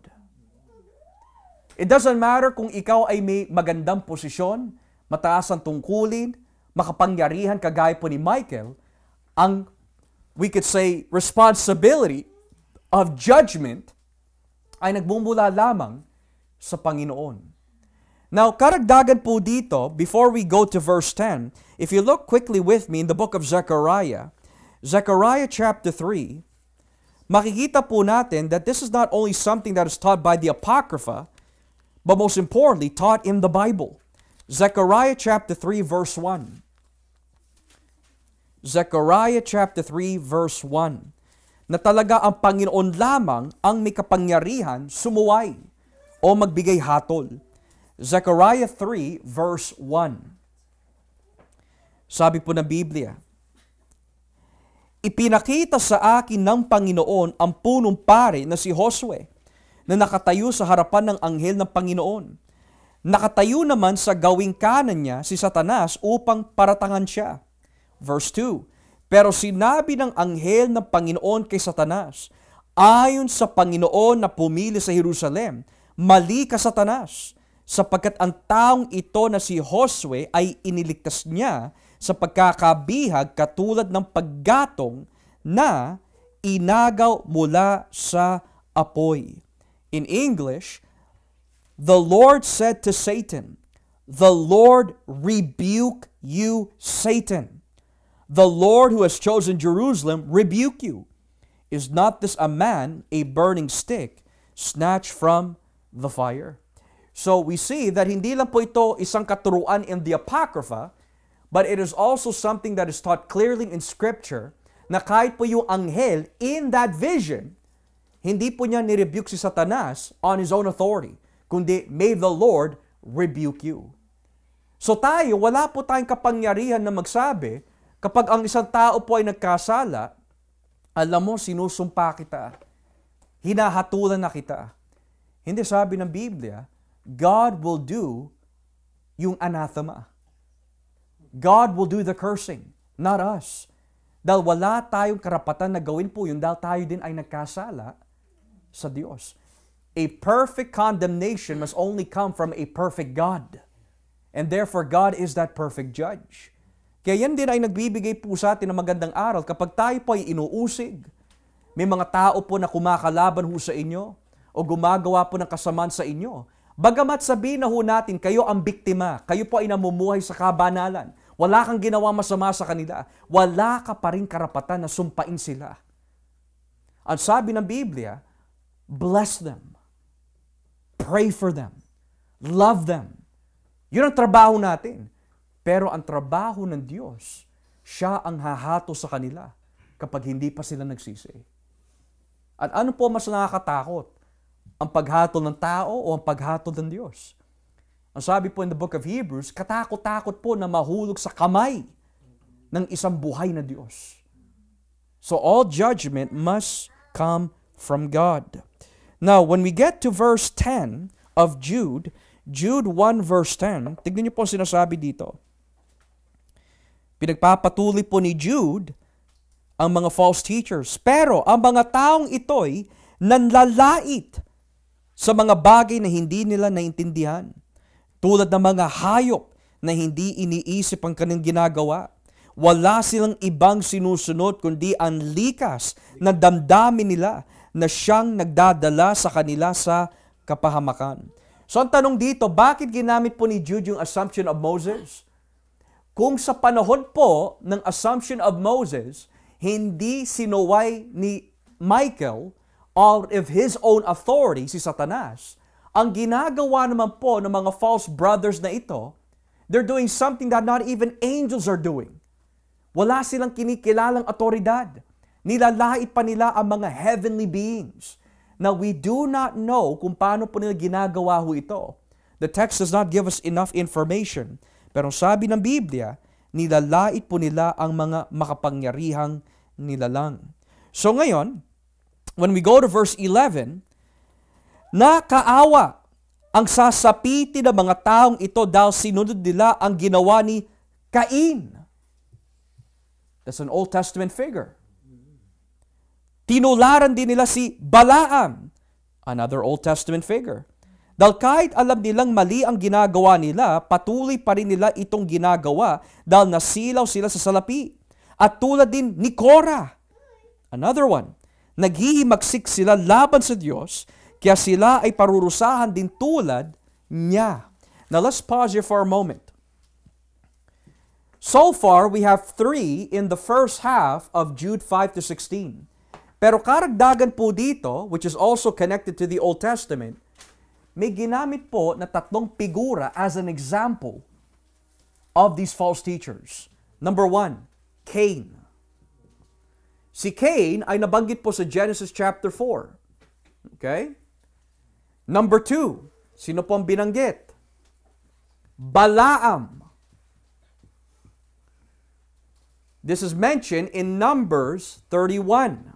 It doesn't matter kung ikaw ay may magandang posisyon, mataas ang tungkulin, makapangyarihan kagaya po ni Michael, ang, we could say, responsibility of judgment ay nagmumula lamang sa Panginoon. Now, karagdagan po dito, before we go to verse 10, if you look quickly with me in the book of Zechariah, Zechariah chapter 3, makikita po natin that this is not only something that is taught by the Apocrypha, but most importantly, taught in the Bible. Zechariah chapter 3, verse 1. Zechariah chapter 3, verse 1. Na talaga ang Panginoon lamang ang may kapangyarihan sumuway o magbigay hatol. Zechariah 3, verse 1. Sabi po ng Biblia, ipinakita sa akin ng Panginoon ang punong pare na si Josue, na nakatayo sa harapan ng anghel ng Panginoon. Nakatayo naman sa gawing kanan niya si Satanas upang paratangan siya. Verse 2, pero sinabi ng anghel ng Panginoon kay Satanas, ayon sa Panginoon na pumili sa Jerusalem, mali ka Satanas, sapagkat ang taong ito na si Josue ay iniligtas niya sa pagkakabihag katulad ng paggatong na inagaw mula sa apoy. In English, the Lord said to Satan, the Lord rebuke you, Satan. The Lord who has chosen Jerusalem rebuke you. Is not this a man, a burning stick, snatched from the fire? So we see that hindi lang po ito isang katuruan in the Apocrypha, but it is also something that is taught clearly in Scripture, na kahit po yung anghel in that vision, hindi po niya nirebuke si Satanas on his own authority, kundi may the Lord rebuke you. So tayo, wala po tayong kapangyarihan na magsabi, kapag ang isang tao po ay nagkasala, alam mo, sinusumpa kita, hinahatulan na kita. Hindi, sabi ng Biblia, God will do yung anathema. God will do the cursing, not us. Dahil wala tayong karapatan na gawin po yun dahil tayo din ay nagkasala sa Diyos. A perfect condemnation must only come from a perfect God. And therefore, God is that perfect judge. Kaya yan din ay nagbibigay po sa atin ng magandang aral kapag tayo po ay inuusig. May mga tao po na kumakalaban ho sa inyo o gumagawa po ng kasamaan sa inyo. Bagamat sabihin na ho natin, kayo ang biktima, kayo po ay namumuhay sa kabanalan, wala kang ginawa masama sa kanila, wala ka pa rin karapatan na sumpain sila. Ang sabi ng Biblia, bless them, pray for them, love them. Yun ang trabaho natin. Pero ang trabaho ng Diyos, siya ang hahato sa kanila kapag hindi pa sila nagsisi. At ano po mas nakakatakot? Ang paghatol ng tao o ang paghatol ng Diyos? Ang sabi po in the book of Hebrews, katakot-takot po na mahulog sa kamay ng isang buhay na Diyos. So all judgment must come from God. Now, when we get to verse 10 of Jude 1 verse 10, tignan niyo po ang sinasabi dito. Pinagpapatuloy po ni Jude ang mga false teachers. Pero ang mga taong ito'y nanlalait sa mga bagay na hindi nila naintindihan. Tulad ng mga hayop na hindi iniisip ang kanilang ginagawa. Wala silang ibang sinusunod kundi ang likas na damdamin nila na siyang nagdadala sa kanila sa kapahamakan. So ang tanong dito, bakit ginamit po ni Jude yung assumption of Moses? Kung sa panahon po ng assumption of Moses, hindi sinuway ni Michael out of his own authority, si Satanas, ang ginagawa naman po ng mga false brothers na ito, they're doing something that not even angels are doing. Wala silang kinikilalang otoridad. Nilalait pa nila ang mga heavenly beings. Now, we do not know kung paano po nila ginagawa ho ito. The text does not give us enough information. Pero sabi ng Biblia nilalait po nila ang mga makapangyarihang nilalang. So ngayon, when we go to verse 11, nakaawa ang sasapitin ng mga taong ito dahil sinunod nila ang ginawa ni Cain. That's an Old Testament figure. Tinularan din nila si Balaam, another Old Testament figure. Dahil kahit alam nilang mali ang ginagawa nila, patuloy pa rin nila itong ginagawa dahil nasilaw sila sa salapi. At tulad din ni Korah, another one, naghihimagsik sila laban sa Diyos, kaya sila ay parurusahan din tulad niya. Now let's pause here for a moment. So far, we have 3 in the first half of Jude 5 to 16. Pero karagdagan po dito, which is also connected to the Old Testament, may ginamit po na 3 figura as an example of these false teachers. Number 1, Cain. Si Cain ay nabanggit po sa Genesis chapter 4. Okay? Number 2, sino po ang binanggit? Balaam. This is mentioned in Numbers 31.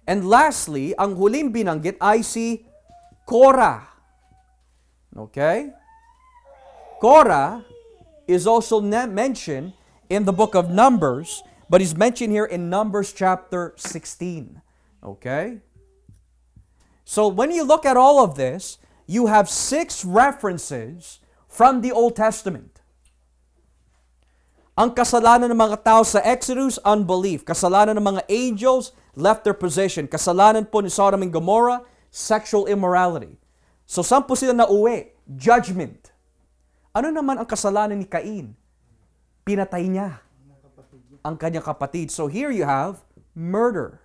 And lastly, ang huling binanggit ay si Korah. Okay? Korah is also mentioned in the book of Numbers, but is mentioned here in Numbers chapter 16. Okay? So when you look at all of this, you have 6 references from the Old Testament. Ang kasalanan ng mga tao sa Exodus, unbelief. Kasalanan ng mga angels, left their position. Kasalanan po ni Sodom and Gomorrah, sexual immorality. So saan po sila nauwi? Judgment. Ano naman ang kasalanan ni Cain? Pinatay niya ang kanyang kapatid. So here you have murder.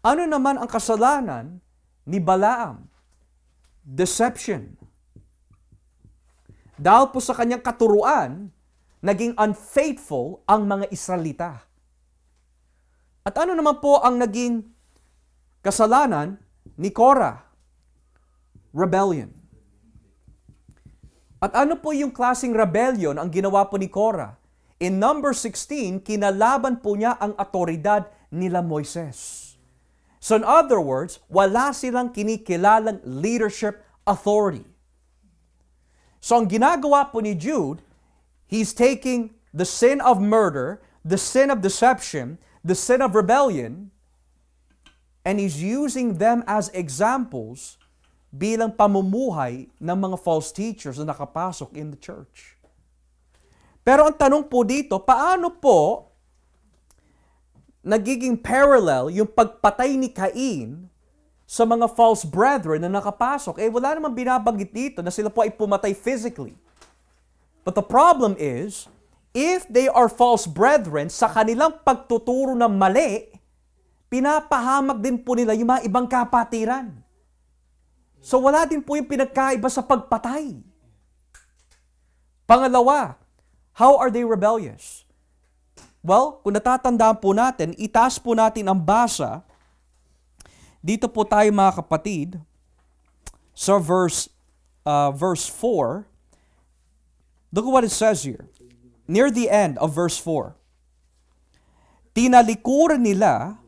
Ano naman ang kasalanan ni Balaam? Deception. Dahil po sa kanyang katuruan, naging unfaithful ang mga Israelita. At ano naman po ang naging kasalanan ni Korah? Rebellion. At ano po yung klaseng rebellion ang ginawa po ni Korah? In number 16, kinalaban po niya ang otoridad nila Moises. So in other words, wala silang kinikilalang leadership authority. So ang ginagawa po ni Jude, he's taking the sin of murder, the sin of deception, the sin of rebellion, and he's using them as examples bilang pamumuhay ng mga false teachers na nakapasok in the church. Pero ang tanong po dito, paano po nagiging parallel yung pagpatay ni Cain sa mga false brethren na nakapasok? Wala namang binabanggit dito na sila po ay pumatay physically. But the problem is, if they are false brethren, sa kanilang pagtuturo ng mali, pinapahamak din po nila yung mga ibang kapatiran. So wala din po yung pinagkaiba sa pagpatay. Pangalawa, how are they rebellious? Well, kung natatandaan po natin, itaas po natin ang basa. Dito po tayo mga kapatid, sa verse 4. Look at what it says here. Near the end of verse 4. Tinalikuran nila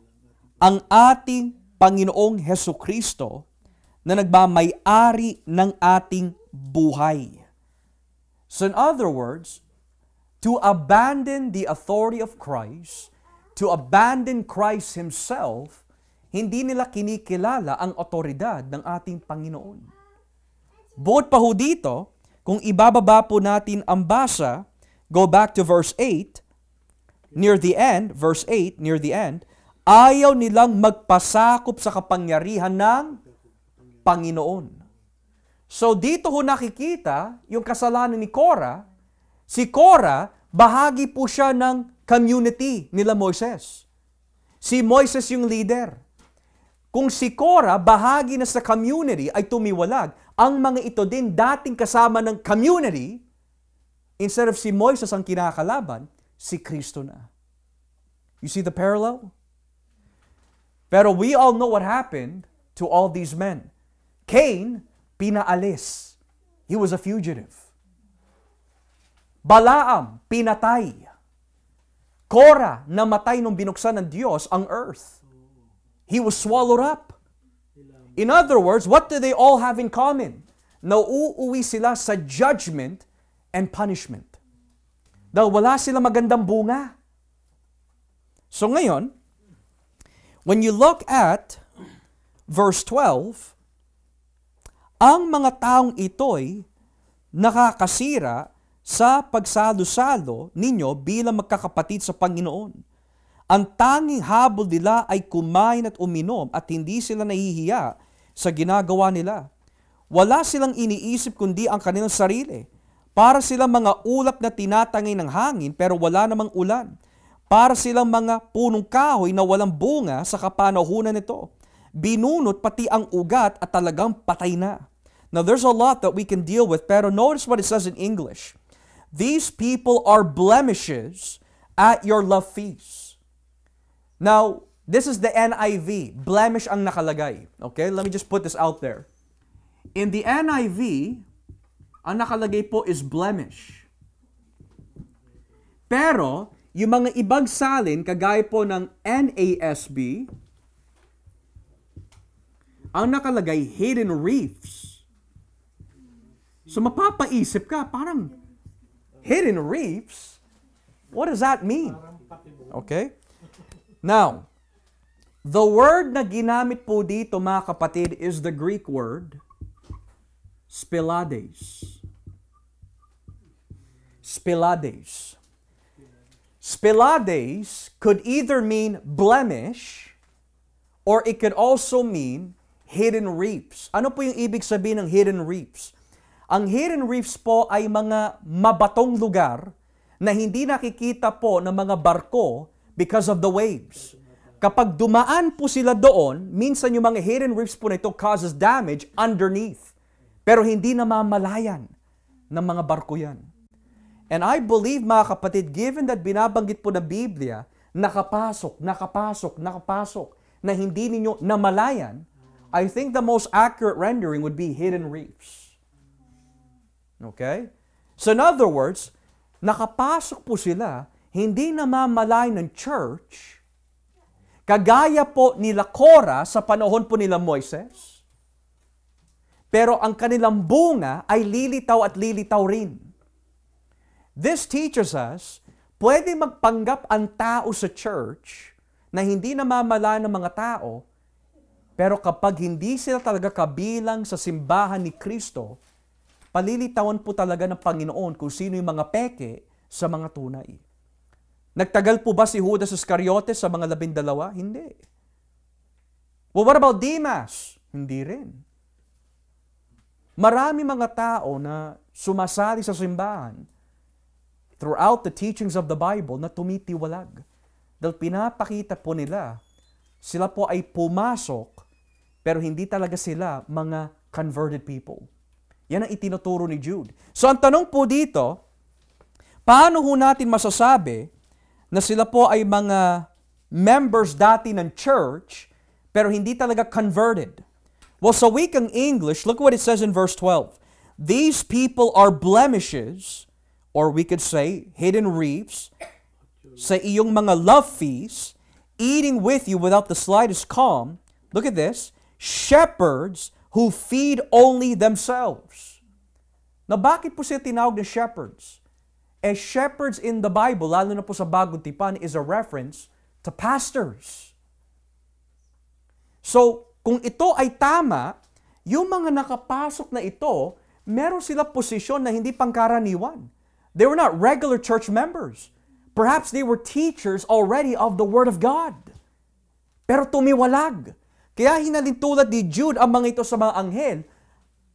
ang ating Panginoong Hesukristo na nagmamay-ari ng ating buhay. So in other words, to abandon the authority of Christ, to abandon Christ Himself, hindi nila kinikilala ang otoridad ng ating Panginoon. Bukod pa ho dito, kung ibababa po natin ang basa, go back to verse 8, near the end, verse 8, near the end, ayaw nilang magpasakop sa kapangyarihan ng Panginoon. So dito ho nakikita yung kasalanan ni Korah. Si Korah, bahagi po siya ng community nila Moises. Si Moises yung leader. Kung si Korah, bahagi na sa community ay tumiwalag, ang mga ito din dating kasama ng community, instead of si Moises ang kinakalaban, si Kristo na. You see the parallel? Pero we all know what happened to all these men. Cain, pinaalis. He was a fugitive. Balaam, pinatay. Korah, namatay nung binuksan ng Diyos ang earth. He was swallowed up. In other words, what do they all have in common? Nauuwi sila sa judgment and punishment. Dahil wala sila magandang bunga. So ngayon, when you look at verse 12, ang mga taong ito'y nakakasira sa pagsalo-salo ninyo bilang magkakapatid sa Panginoon. Ang tanging habol nila ay kumain at uminom at hindi sila nahihiya sa ginagawa nila. Wala silang iniisip kundi ang kanilang sarili. Para silang mga ulap na tinatangay ng hangin pero wala namang ulan. Para silang mga punong kahoy na walang bunga sa kapanahunan nito. Binunot pati ang ugat at talagang patay na. Now there's a lot that we can deal with, pero notice what it says in English. These people are blemishes at your love feast. Now, this is the NIV. Blemish ang nakalagay. Okay, let me just put this out there. In the NIV, ang nakalagay po is blemish. Pero, yung mga ibang salin, kagaya po ng NASB, ang nakalagay hidden reefs. So mapapaisip ka, parang hidden reefs? What does that mean? Okay? Now, the word na ginamit po dito mga kapatid is the Greek word spilades. Spilades. Spilades could either mean blemish or it could also mean hidden reefs. Ano po yung ibig sabihin ng hidden reefs? Ang hidden reefs po ay mga mabatong lugar na hindi nakikita po ng mga barko because of the waves. Kapag dumaan po sila doon, minsan yung mga hidden reefs po na ito causes damage underneath. Pero hindi namamalayan ng mga barko yan. And I believe mga kapatid, given that binabanggit po na Biblia, nakapasok, na hindi ninyo namalayan, I think the most accurate rendering would be hidden reefs. Okay? So in other words, nakapasok po sila, hindi namamalayan ng church, kagaya po nila Korah sa panahon po nila Moises, pero ang kanilang bunga ay lilitaw at lilitaw rin. This teaches us, pwede magpanggap ang tao sa church na hindi namamalayan ng mga tao, pero kapag hindi sila talaga kabilang sa simbahan ni Kristo, palilitawan po talaga ng Panginoon kung sino yung mga peke sa mga tunay. Nagtagal po ba si Judas Iscariote sa mga 12? Hindi. Well, what about Demas? Hindi rin. Marami mga tao na sumasali sa simbahan throughout the teachings of the Bible na tumitiwalag. Dahil pinapakita po nila, sila po ay pumasok, pero hindi talaga sila mga converted people. Yan ang itinuturo ni Jude. So ang tanong po dito, paano ho natin masasabi na sila po ay mga members dati ng church, pero hindi talaga converted? Well, sa wikang English, look what it says in verse 12. These people are blemishes, or we could say hidden reefs, sa iyong mga love feasts, eating with you without the slightest calm. Look at this. Shepherds who feed only themselves. Now, bakit po siya tinawag na shepherds? Shepherds in the Bible, lalo na po sa Bagong Tipan, is a reference to pastors. So, kung ito ay tama, yung mga nakapasok na ito, meron sila posisyon na hindi pangkaraniwan. They were not regular church members. Perhaps they were teachers already of the Word of God. Pero tumiwalag. Kaya hinalintulad ni Jude ang mga ito sa mga anghel,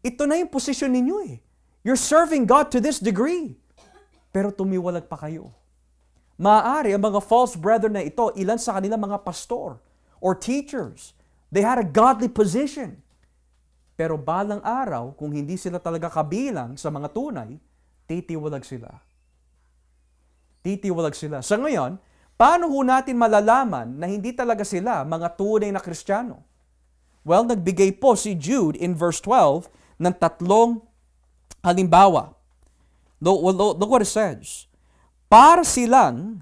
ito na yung posisyon ninyo eh. You're serving God to this degree. Pero tumiwalag pa kayo. Maaari ang mga false brethren na ito, ilan sa kanila mga pastor or teachers. They had a godly position. Pero balang araw, kung hindi sila talaga kabilang sa mga tunay, titiwalag sila. Titiwalag sila. Sa ngayon, paano ho natin malalaman na hindi talaga sila mga tunay na Kristiyano? Well, nagbigay po si Jude in verse 12 ng 3 halimbawa. Look what it says. Para silang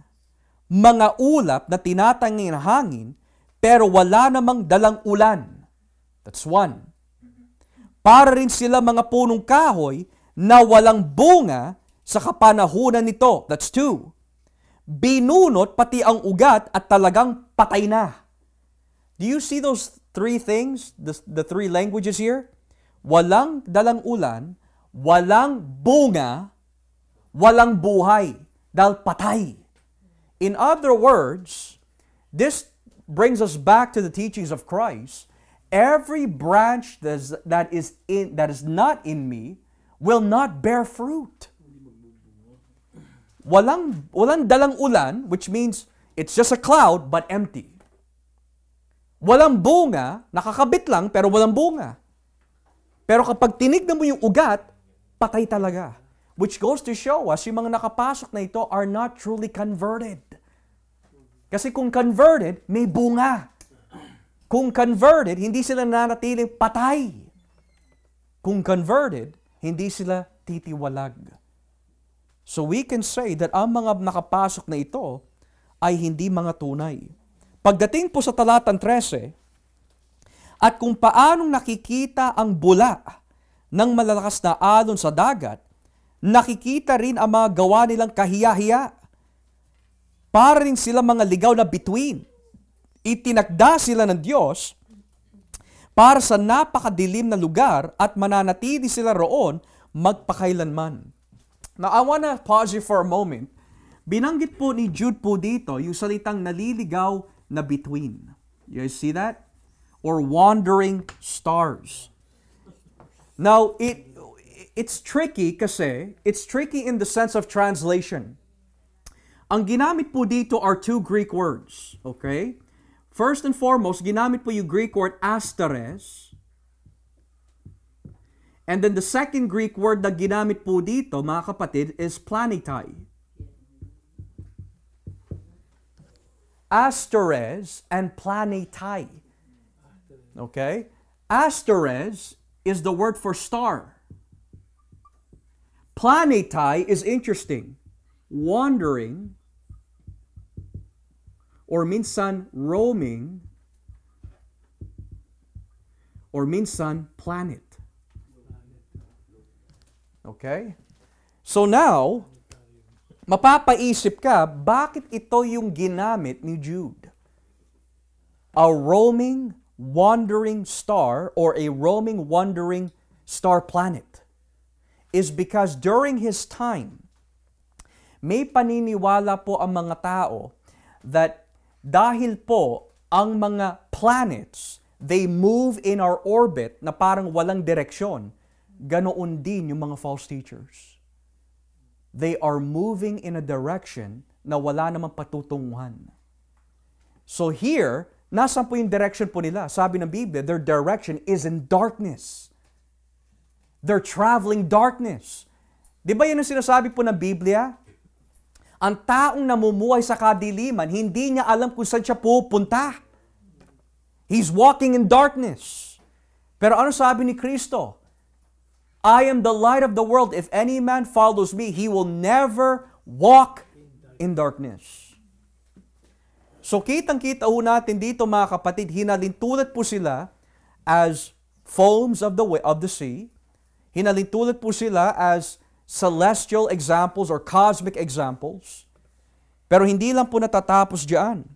mga ulap na tinatanging ng hangin, pero wala namang dalang ulan. That's one. Para rin sila mga punong kahoy na walang bunga sa kapanahunan nito. That's two. Binunot pati ang ugat at talagang patay na. Do you see those three things? The three languages here? Walang dalang ulan, walang bunga, walang buhay, dahil patay. In other words, this brings us back to the teachings of Christ. Every branch that is not in me will not bear fruit. Walang dalang ulan, which means it's just a cloud but empty. Walang bunga, nakakabit lang pero walang bunga. Pero kapag tinignan mo yung ugat, patay talaga. Which goes to show us, yung mga nakapasok na ito are not truly converted. Kasi kung converted, may bunga. Kung converted, hindi sila nanatiling patay. Kung converted, hindi sila titiwalag. So we can say that ang mga nakapasok na ito ay hindi mga tunay. Pagdating po sa talatang 13, at kung paanong nakikita ang bula ng malalakas na alon sa dagat, nakikita rin ang mga gawa nilang kahiya-hiya. Para rin sila mga ligaw na bituin. Itinakda sila ng Diyos para sa napakadilim na lugar at mananatili sila roon magpakailanman. Now, I wanna pause you for a moment. Binanggit po ni Jude po dito yung salitang naliligaw na bituin. You guys see that? Or wandering stars. Now, it's tricky kasi, it's tricky in the sense of translation. Ang ginamit po dito are two Greek words. Okay? First and foremost, ginamit po yung Greek word asteres. And then the second Greek word na ginamit po dito, mga kapatid, is planetai. Asteres and planetai. Okay? Asteres is the word for star. Planetai is interesting. Wandering, or minsan roaming, or minsan planet. Okay? So now, mapapaisip ka, bakit ito yung ginamit ni Jude? A roaming, wandering star, or a roaming, wandering star planet, is because during his time, may paniniwala po ang mga tao that dahil po ang mga planets, they move in our orbit na parang walang direksyon, ganoon din yung mga false teachers. They are moving in a direction na wala namang patutunguhan. So here, nasan po yung direction po nila? Sabi ng Biblia, their direction is in darkness. They're traveling darkness. Di ba yun ang sinasabi po ng Biblia? Ang taong namumuhay sa kadiliman, hindi niya alam kung saan siya pupunta. He's walking in darkness. Pero ano sabi ni Kristo? I am the light of the world. If any man follows me, he will never walk in darkness. So kitang-kita ho natin dito mga kapatid, hinalintulad po sila as foams of the sea. Hinalintulad po sila as celestial examples or cosmic examples. Pero hindi lang po natatapos diyan.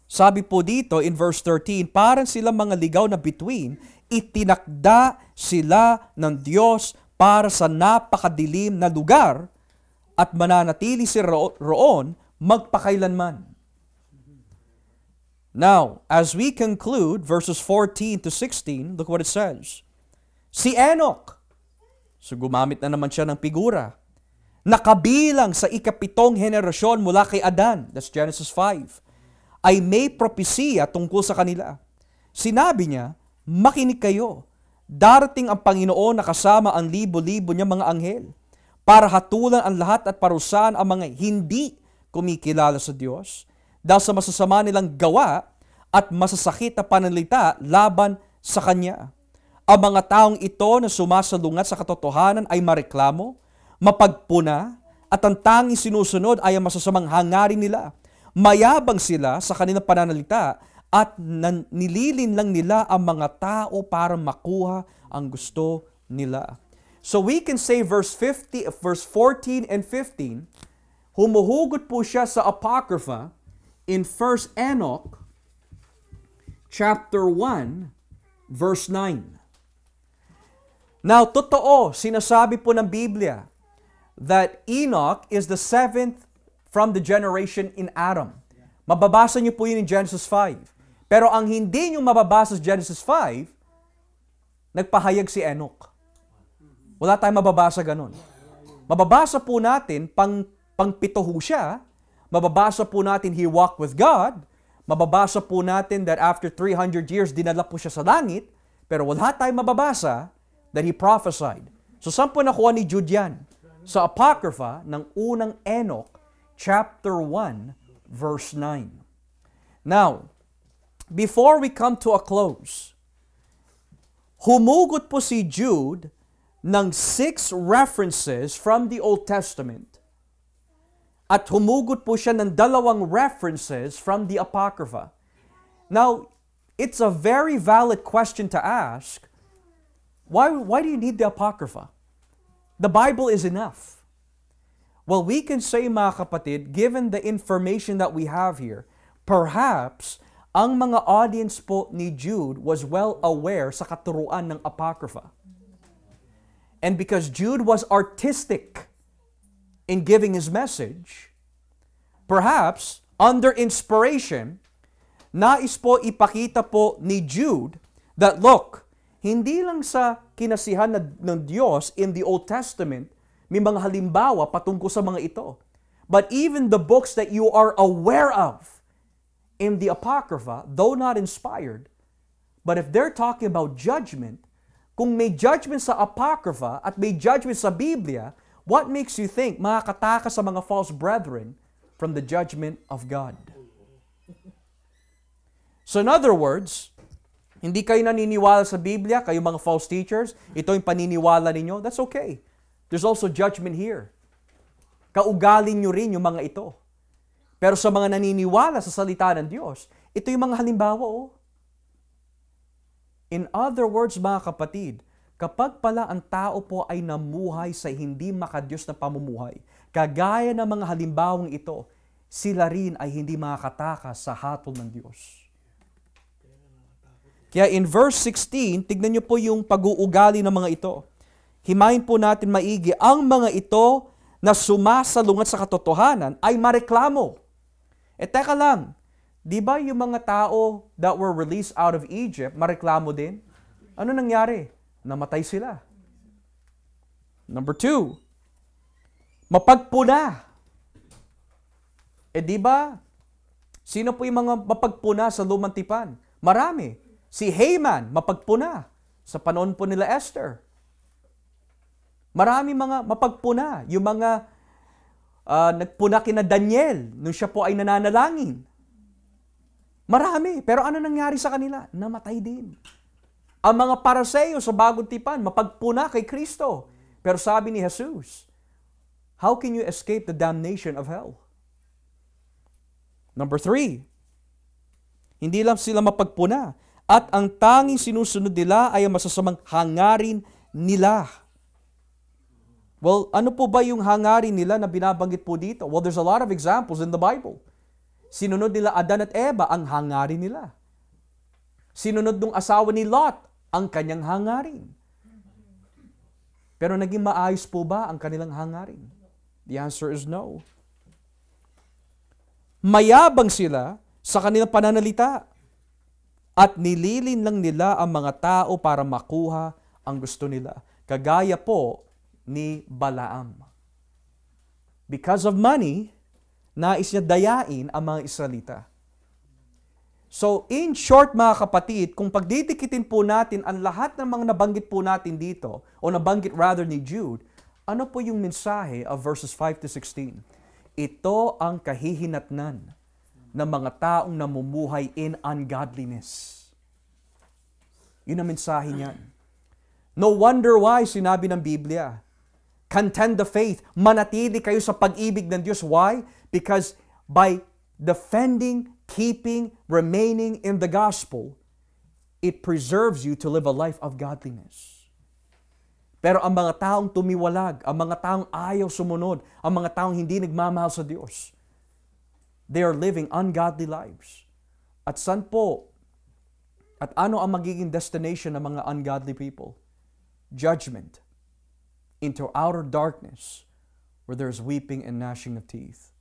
Sabi po dito in verse 13, parang sila mga ligaw na bituin, itinakda sila ng Diyos para sa napakadilim na lugar at mananatili sila roon magpakailanman. Now, as we conclude verses 14 to 16, look what it says. Si Enoch, so gumamit na naman siya ng figura, nakabilang sa ikapitong henerasyon mula kay Adan, that's Genesis 5, ay may propesiya tungkol sa kanila. Sinabi niya, makinig kayo, darating ang Panginoon na kasama ang libo-libo niya mga anghel, para hatulan ang lahat at parusahan ang mga hindi kumikilala sa Diyos, dahil sa masasama nilang gawa at masasakit na pananalita laban sa Kanya. Ang mga taong ito na sumasalungat sa katotohanan ay mareklamo, mapagpuna, at ang tanging sinusunod ay ang masasamang hangarin nila. Mayabang sila sa kanilang pananalita at nililin lang nila ang mga tao para makuha ang gusto nila. So we can say verse 14 and 15, humuhugot po siya sa Apocrypha in 1 Enoch chapter 1 verse 9. Now, totoo, sinasabi po ng Biblia that Enoch is the seventh from the generation in Adam. Mababasa niyo po yun in Genesis 5. Pero ang hindi niyo mababasa sa Genesis 5, nagpahayag si Enoch. Wala tayong mababasa ganun. Mababasa po natin, pangpito ho siya. Mababasa po natin, he walked with God. Mababasa po natin that after 300 years, dinala po siya sa langit. Pero wala tayong mababasa that he prophesied. So saan po nakuha ni Jude yan? Sa Apocrypha ng unang Enoch, chapter 1, verse 9. Now, before we come to a close, humugot po si Jude ng 6 references from the Old Testament at humugot po siya ng 2 references from the Apocrypha. Now, it's a very valid question to ask. Why do you need the Apocrypha? The Bible is enough. Well, we can say, mga kapatid, given the information that we have here, perhaps ang mga audience po ni Jude was well aware sa katuruan ng Apocrypha. And because Jude was artistic in giving his message, perhaps under inspiration, nais po ipakita po ni Jude that look, hindi lang sa kinasihan ng Diyos in the Old Testament, may mga halimbawa patungkol sa mga ito. But even the books that you are aware of in the Apocrypha, though not inspired, but if they're talking about judgment, kung may judgment sa Apocrypha at may judgment sa Biblia, what makes you think makakatakas sa mga false brethren from the judgment of God? So in other words, hindi kayo naniniwala sa Biblia, kayo mga false teachers, ito yung paniniwala ninyo, that's okay. There's also judgment here. Kaugalin nyo rin yung mga ito. Pero sa mga naniniwala sa salita ng Diyos, ito yung mga halimbawa, oh. In other words, mga kapatid, kapag pala ang tao po ay namuhay sa hindi makadiyos na pamumuhay, kagaya ng mga halimbawang ito, sila rin ay hindi makakatakas sa hatol ng Diyos. Kaya in verse 16, tignan niyo po yung pag-uugali ng mga ito. Himayin po natin maigi, ang mga ito na sumasalungat sa katotohanan ay mareklamo. Teka lang, di ba yung mga tao that were released out of Egypt, mareklamo din? Ano nangyari? Namatay sila. Number 2, mapagpuna. Di ba? Sino po yung mga mapagpuna sa lumang tipan? Marami. Si Haman, mapagpuna sa panahon po nila Esther. Marami mga mapagpuna. Yung mga nagpuna kina Daniel nung siya po ay nananalangin. Marami. Pero ano nangyari sa kanila? Namatay din. Ang mga Pariseo sa bagong tipan, mapagpuna kay Kristo. Pero sabi ni Jesus, how can you escape the damnation of hell? Number 3, hindi lang sila mapagpuna. At ang tanging sinusunod nila ay ang masasamang hangarin nila. Well, ano po ba yung hangarin nila na binabanggit po dito? Well, there's a lot of examples in the Bible. Sinunod nila Adan at Eva, ang hangarin nila. Sinunod ng asawa ni Lot, ang kanyang hangarin. Pero naging maayos po ba ang kanilang hangarin? The answer is no. Mayabang sila sa kanilang pananalita. At nililin lang nila ang mga tao para makuha ang gusto nila. Kagaya po ni Balaam. Because of money, nais niya dayain ang mga Israelita. So, in short mga kapatid, kung pagdidikitin po natin ang lahat ng mga nabanggit po natin dito, o nabanggit rather ni Jude, ano po yung mensahe of verses 5 to 16? Ito ang kahihinatnan ng mga taong namumuhay in ungodliness. Yun ang mensahe niyan. No wonder why sinabi ng Biblia, Contend the faith. Manatili kayo sa pag-ibig ng Diyos. Why? Because by defending, keeping, remaining in the gospel, it preserves you to live a life of godliness. Pero ang mga taong tumiwalag, ang mga taong ayaw sumunod, ang mga taong hindi nagmamahal sa Diyos, they are living ungodly lives. At saan po? At ano ang magiging destination ng mga ungodly people? Judgment. Into outer darkness where there's weeping and gnashing of teeth.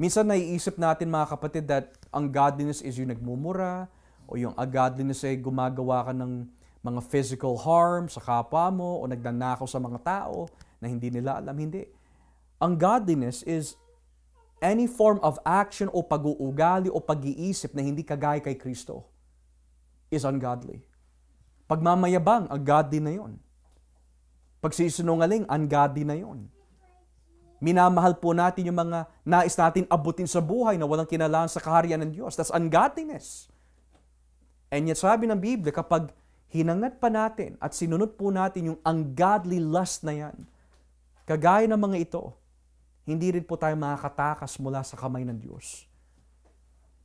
Minsan naiisip natin mga kapatid that ang godliness is yung nagmumura o yung ungodliness ay gumagawa ka ng mga physical harm sa kapwa mo o nagnanakaw sa mga tao na hindi nila alam. Hindi. Ang godliness is any form of action o pag-uugali o pag-iisip na hindi kagaya kay Kristo is ungodly. Pagmamayabang, ungodly na yon. Pagsisinungaling, ungodly na yon. Minamahal po natin yung mga nais natin abutin sa buhay na walang kinalaman sa kaharian ng Diyos. That's ungodliness. And yet sabi ng Biblia, kapag hinangat pa natin at sinunod po natin yung ungodly lust na yan, kagaya ng mga ito, hindi rin po tayo makakatakas mula sa kamay ng Diyos.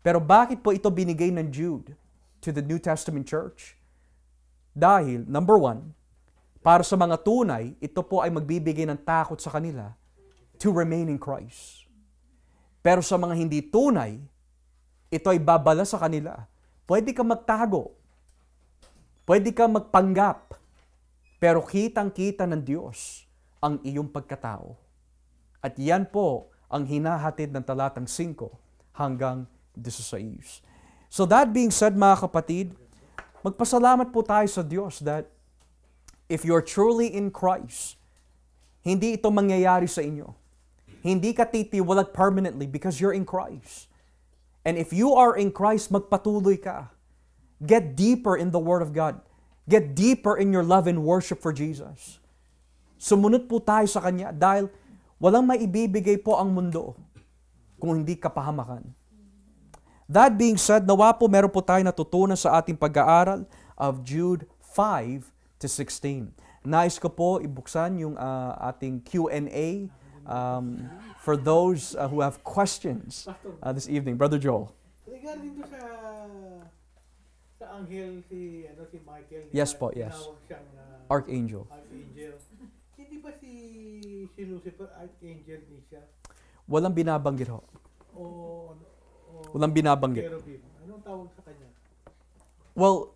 Pero bakit po ito binigay ng Jude to the New Testament church? Dahil, number one, para sa mga tunay, ito po ay magbibigay ng takot sa kanila to remain in Christ. Pero sa mga hindi tunay, ito ay babala sa kanila. Pwede ka magtago. Pwede ka magpanggap. Pero kitang-kita ng Diyos ang iyong pagkatao. At yan po ang hinahatid ng talatang 5 hanggang 16. So that being said mga kapatid, magpasalamat po tayo sa Diyos that if you're truly in Christ, hindi ito mangyayari sa inyo. Hindi ka titiwalag permanently because you're in Christ. And if you are in Christ, magpatuloy ka. Get deeper in the Word of God. Get deeper in your love and worship for Jesus. Sumunod po tayo sa Kanya dahil walang maibibigay po ang mundo kung hindi kapahamakan. That being said, nawa po meron po tayo natutunan sa ating pag-aaral of Jude 5 to 16. Nais ko po ibuksan yung ating Q&A for those who have questions this evening. Brother Joel. Regarding sa anghel si Michael. Yes po, yes. Tinawag siyang Archangel. Archangel. Hindi ba si Lucifer Archangel din siya? Walang binabanggit ho. O Walang binabanggit. Cherubim. Anong tawag sa kanya? Well,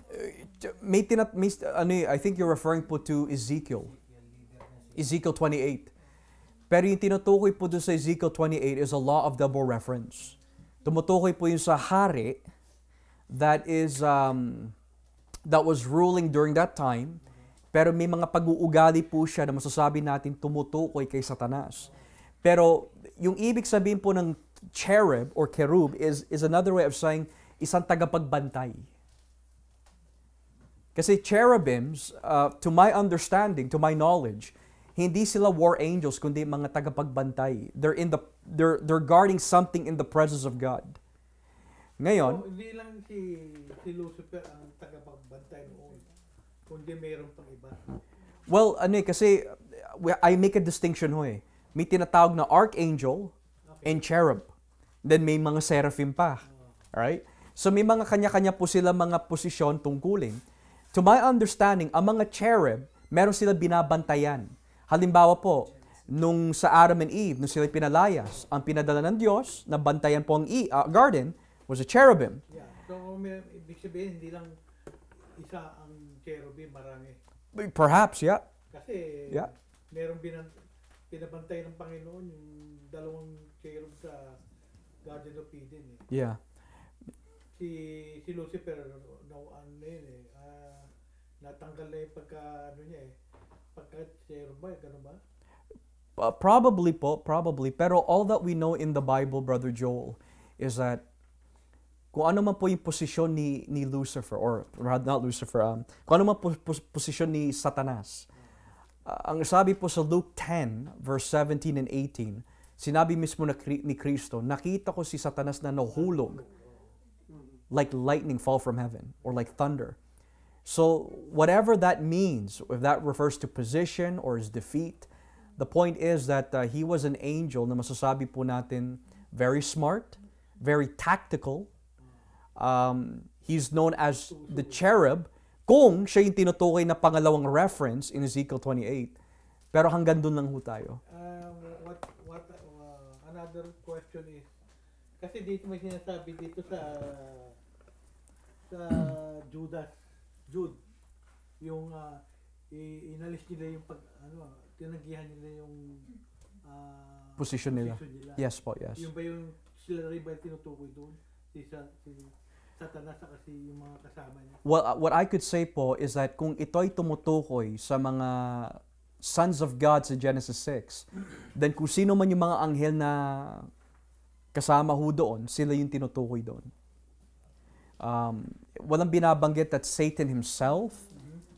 I think you're referring po to Ezekiel. Ezekiel 28. Pero yung tinutukoy po doon sa Ezekiel 28 is a law of double reference. Tumutukoy po yung sa hari that was ruling during that time, pero may mga pag-uugali po siya na masasabi natin tumutukoy kay Satanas. Pero yung ibig sabihin po ng cherub or kerub is another way of saying isang tagapagbantay. Kasi cherubims, to my understanding, to my knowledge, hindi sila war angels kundi mga tagapagbantay. They're guarding something in the presence of God. Ngayon, So, hindi lang si Lucifer ang tagapagbantay noon, kundi mayroon pang iba. well, kasi I make a distinction ho eh. May tinatawag na archangel and cherub. Then may mga seraphim pa. Alright? So may mga kanya-kanya po sila mga posisyon tungkulin. To my understanding, ang mga cherub, meron sila binabantayan. Halimbawa po, nung sa Adam and Eve, nung sila pinalayas, ang pinadala ng Diyos na bantayan po ang garden was a cherubim. Yeah. So, ibig sabihin, hindi lang isa ang cherubim, marami. Perhaps, yeah. Kasi, Yeah. merong pinabantay ng Panginoon yung dalawang cherub sa Garden of Eden. Eh. Yeah. Si Lucifer, natanggal na yung pagka cherub ba, gano'n ba? Probably po, probably. Pero all that we know in the Bible, Brother Joel, is that kung ano man po yung posisyon ni Lucifer, or rather not Lucifer, kung ano man po posisyon ni Satanas, ang sabi po sa Luke 10, verse 17 and 18, sinabi mismo ni Kristo, nakita ko si Satanas na nahulog like lightning fall from heaven, or like thunder. So whatever that means, if that refers to position or his defeat, the point is that he was an angel na masasabi po natin very smart, very tactical. He's known as the cherub kung siya yung tinutukoy na pangalawang reference in Ezekiel 28. Pero hanggang doon lang ho tayo. Another question is, kasi dito may sinasabi dito sa Jude, yung inalis nila yung tinanggihan nila yung Position nila. Yes po, yes. Yung ba yung sila rin ba tinutukoy doon? Si Satanas at kasi yung mga kasama niya? Well, what I could say po is that kung ito'y tumutukoy sa mga sons of God sa Genesis 6, then kung sino man yung mga anghel na kasama ho doon, sila yung tinutukoy doon. Walang binabanggit that Satan himself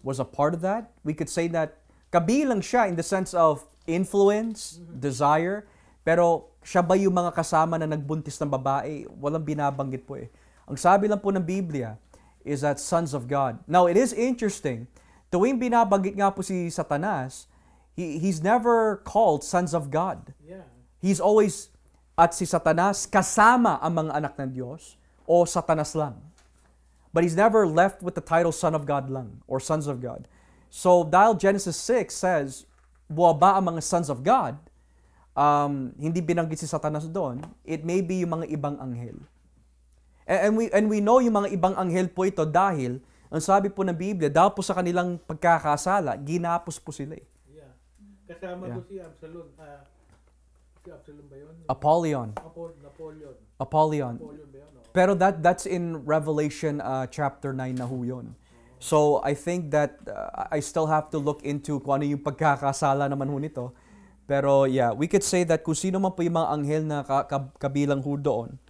was a part of that. We could say that kabilang siya in the sense of influence, desire, pero siya ba yung mga kasama na nagbuntis ng babae? Walang binabanggit po eh. Ang sabi lang po ng Biblia is that sons of God. Now, it is interesting, tuwing binabanggit nga po si Satanas, he's never called sons of God. Yeah. He's always, at si Satanas, kasama ang mga anak ng Diyos o Satanas lang. But he's never left with the title Son of God lang or Sons of God. So dahil Genesis 6 says, buwaba ang mga sons of God, hindi binanggit si Satanas doon, it may be yung mga ibang anghel. And we know yung mga ibang anghel po ito dahil, ang sabi po ng Biblia, dahil po sa kanilang pagkakasala, ginapos po sila eh. Yeah. Kasama doon si Absalom. Si Absalom ba yun? Apollyon. Napoleon. Apollyon. Napoleon ba yun? Pero that's in Revelation chapter 9 na ho yun. So I think that I still have to look into kung ano yung pagkakasala naman ho nito. Pero yeah, we could say that kung sino man po yung mga anghel na kabilang ho doon,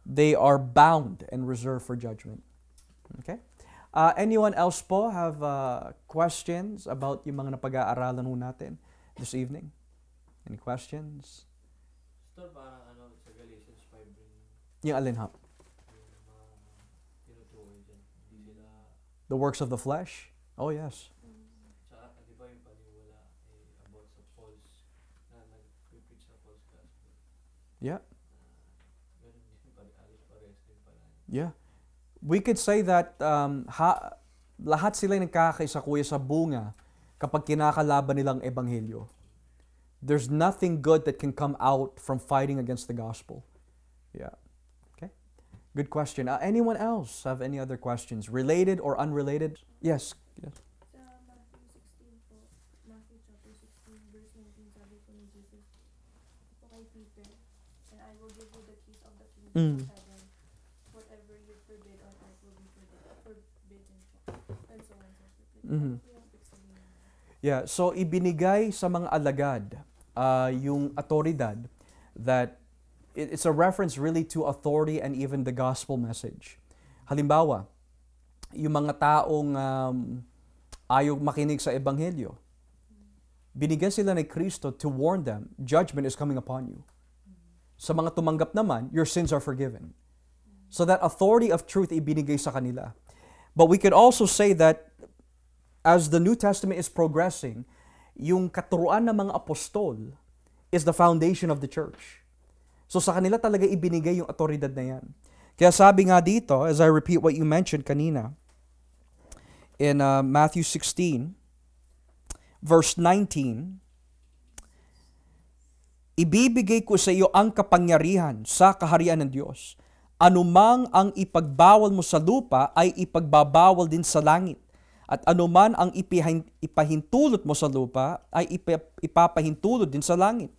they are bound and reserved for judgment. Okay? Anyone else po have questions about yung mga napag-aaralan ho natin this evening? Any questions? Pastor, parang sa Galatians 5 rin. Yung alin ha? The works of the flesh? Oh, yes. Tsaka, di ba yung paniwala about sa false, na nag-preach sa false gospel? Yeah. Ganun din, parehas din pala. Yeah. We could say that lahat sila nagkakaisa kuya sa bunga kapag kinakalaban nilang ebanghelyo. There's nothing good that can come out from fighting against the gospel. Yeah. Good question. Anyone else have any other questions? Related or unrelated? Yes. Yes. Sa Matthew 16 po, Matthew chapter 16, verse 19, sabi po ni Jesus, po kay Peter, and I will give you the keys of the kingdom of heaven. Whatever you forbid on earth will be forbidden po. And so on and so forth. Ano po yung ibig sabihin? Yeah, so ibinigay sa mga alagad yung autoridad that it's a reference really to authority and even the gospel message. Halimbawa, yung mga taong ayaw makinig sa ebanghelyo, binigyan sila ni Kristo to warn them, judgment is coming upon you. Sa mga tumanggap naman, your sins are forgiven. So that authority of truth ibinigay sa kanila. But we could also say that as the New Testament is progressing, yung katuruan ng mga apostol is the foundation of the church. So sa kanila talaga ibinigay yung otoridad na yan. Kaya sabi nga dito, as I repeat what you mentioned kanina, in Matthew 16, verse 19, ibibigay ko sa iyo ang kapangyarihan sa kaharian ng Diyos. Anumang ang ipagbawal mo sa lupa ay ipagbabawal din sa langit. At anuman ang ipahintulot mo sa lupa ay ipapahintulot din sa langit.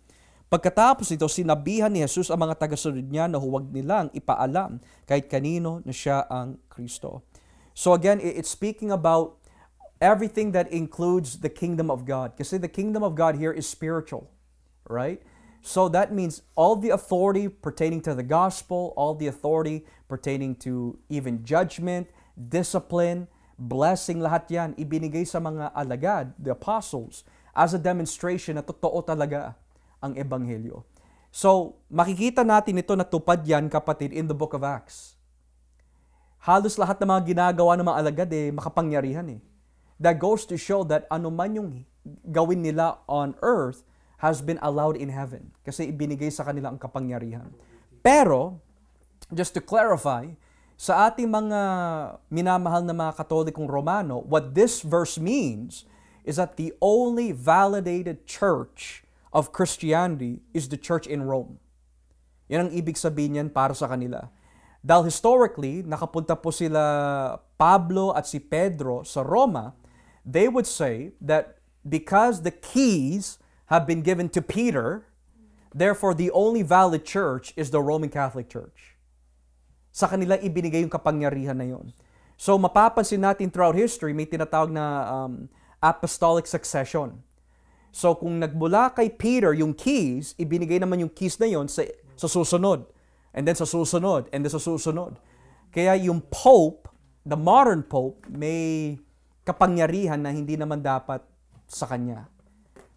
Pagkatapos nito, sinabihan ni Jesus ang mga tagasunod niya na huwag nilang ipaalam kahit kanino na siya ang Kristo. So again, it's speaking about everything that includes the kingdom of God. Kasi the kingdom of God here is spiritual, right? So that means all the authority pertaining to the gospel, all the authority pertaining to even judgment, discipline, blessing, lahat yan, ibinigay sa mga alagad, the apostles, as a demonstration na totoo talaga ang ebanghelyo. So, makikita natin ito natupad yan, kapatid, in the book of Acts. halos lahat ng mga ginagawa ng mga alagad makapangyarihan eh. That goes to show that anuman yung gawin nila on earth has been allowed in heaven. Kasi ibinigay sa kanila ang kapangyarihan. Pero, just to clarify, sa ating mga minamahal na mga Katolikong Romano, what this verse means is that the only validated church of Christianity is the church in Rome. Yan ang ibig sabihin niyan para sa kanila. Dahil historically, nakapunta po sila Pablo at si Pedro sa Roma, they would say that because the keys have been given to Peter, therefore the only valid church is the Roman Catholic Church. Sa kanila ibinigay yung kapangyarihan na yon. So mapapansin natin throughout history, may tinatawag na apostolic succession. So kung nagmula kay Peter yung keys, ibinigay naman yung keys na yon sa susunod. And then sa susunod, and then sa susunod. Kaya yung Pope, the modern Pope, may kapangyarihan na hindi naman dapat sa kanya.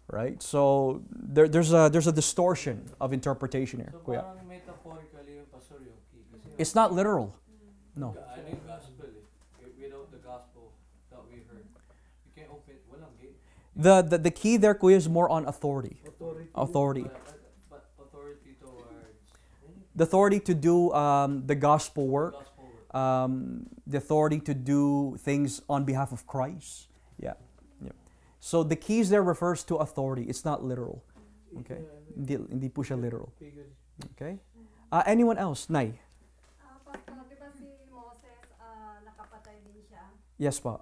Right? So there's a distortion of interpretation here. So Kuya. parang metaphorically yung pastor yung key. Kasi It's not literal. No. ano yung gospel eh. Without the gospel that we heard, you can't open, walang gate. The key there, Kuya, is more on authority. Authority. Authority. But authority towards The authority to do the gospel work. gospel work. The authority to do things on behalf of Christ. Yeah. Yeah. So the keys there refers to authority. It's not literal. Okay. Hindi po siya literal. Figures. Okay. Anyone else? Nay. Pastor, di ba si Moses, nakapatay din siya? Yes pa.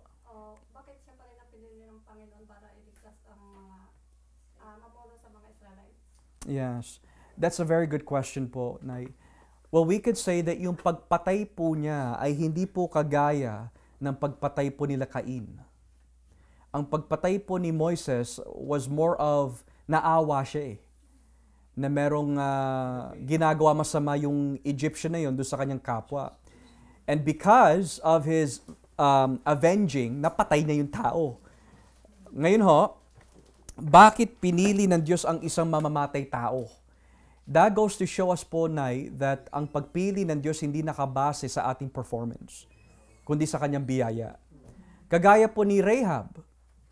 Bakit siya pa rin ang pinili ng Panginoon para iligtas ang mga, mamuno sa mga Israelites? Yes. That's a very good question po, Nay. Well, we could say that yung pagpatay po niya ay hindi po kagaya ng pagpatay po nila Cain. Ang pagpatay po ni Moises was more of naawa siya eh. Na merong ginagawa masama yung Egyptian na yun doon sa kanyang kapwa. And because of his avenging, napatay na yung tao. Ngayon ho, bakit pinili ng Diyos ang isang mamamatay tao? That goes to show us po, Nay, that ang pagpili ng Diyos hindi nakabase sa ating performance, kundi sa kanyang biyaya. Kagaya po ni Rahab,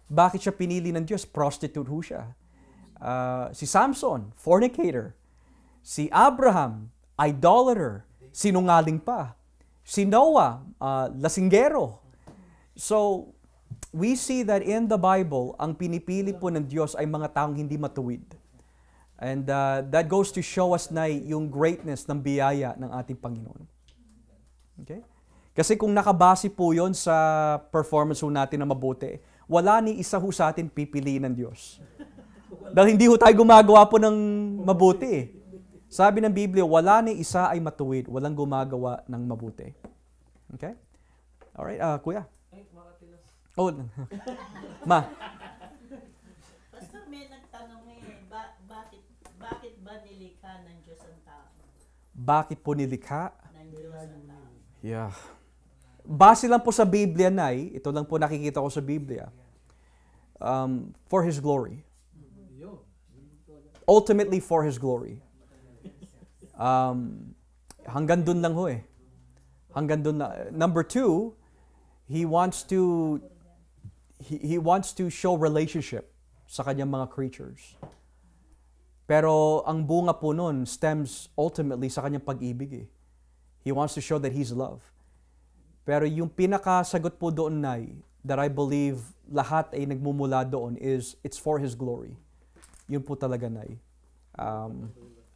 bakit siya pinili ng Diyos? Prostitute ho siya. Si Samson, fornicator. Si Abraham, idolater. Sinungaling pa. Si Noah, lasinggero. So, we see that in the Bible, ang pinipili po ng Diyos ay mga taong hindi matuwid. And that goes to show us na yung greatness ng biyaya ng ating Panginoon. Okay? Kasi kung nakabase po yon sa performance ho natin na mabuti, wala ni isa ho sa atin pipiliin ng Diyos. Dahil hindi ho tayo gumagawa po ng mabuti eh. Sabi ng Biblia, wala ni isa ay matuwid, walang gumagawa ng mabuti. Okay? Alright, Kuya. Ay, Makati lang. Oh, Ma. Pastor, may nagtanong bakit ba nilikha ng Diyos ang tao? Bakit po nilikha? Ng Diyos ang tao. Yeah. Base lang po sa Biblia, Nay, ito lang po nakikita ko sa Biblia, for His glory. Yun. Ultimately for His glory. Hanggang dun lang ho eh. Hanggang dun na. Number 2, He wants to show relationship sa kanyang mga creatures. Pero ang bunga po nun stems ultimately sa kanyang pag-ibig eh. He wants to show that He's love. Pero yung pinakasagot po doon, Nay, that I believe lahat ay nagmumula doon is it's for His glory. Yun po talaga, Nay.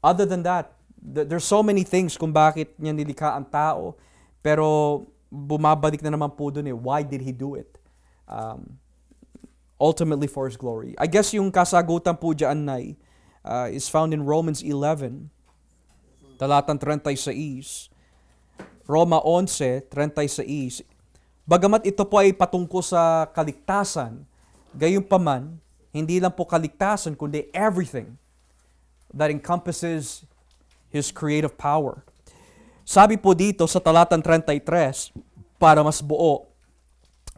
Other than that, there's so many things kung bakit niya nilikha ang tao, pero bumabalik na naman po doon eh. Why did He do it? Ultimately for His glory. I guess yung kasagutan po dyan, Nay, is found in Romans 11, talatang 36. Roma 11:36. Bagamat ito po ay patungkol sa kaligtasan, gayunpaman, hindi lang po kaligtasan, kundi everything that encompasses His creative power. Sabi po dito sa talatang 33, para mas buo,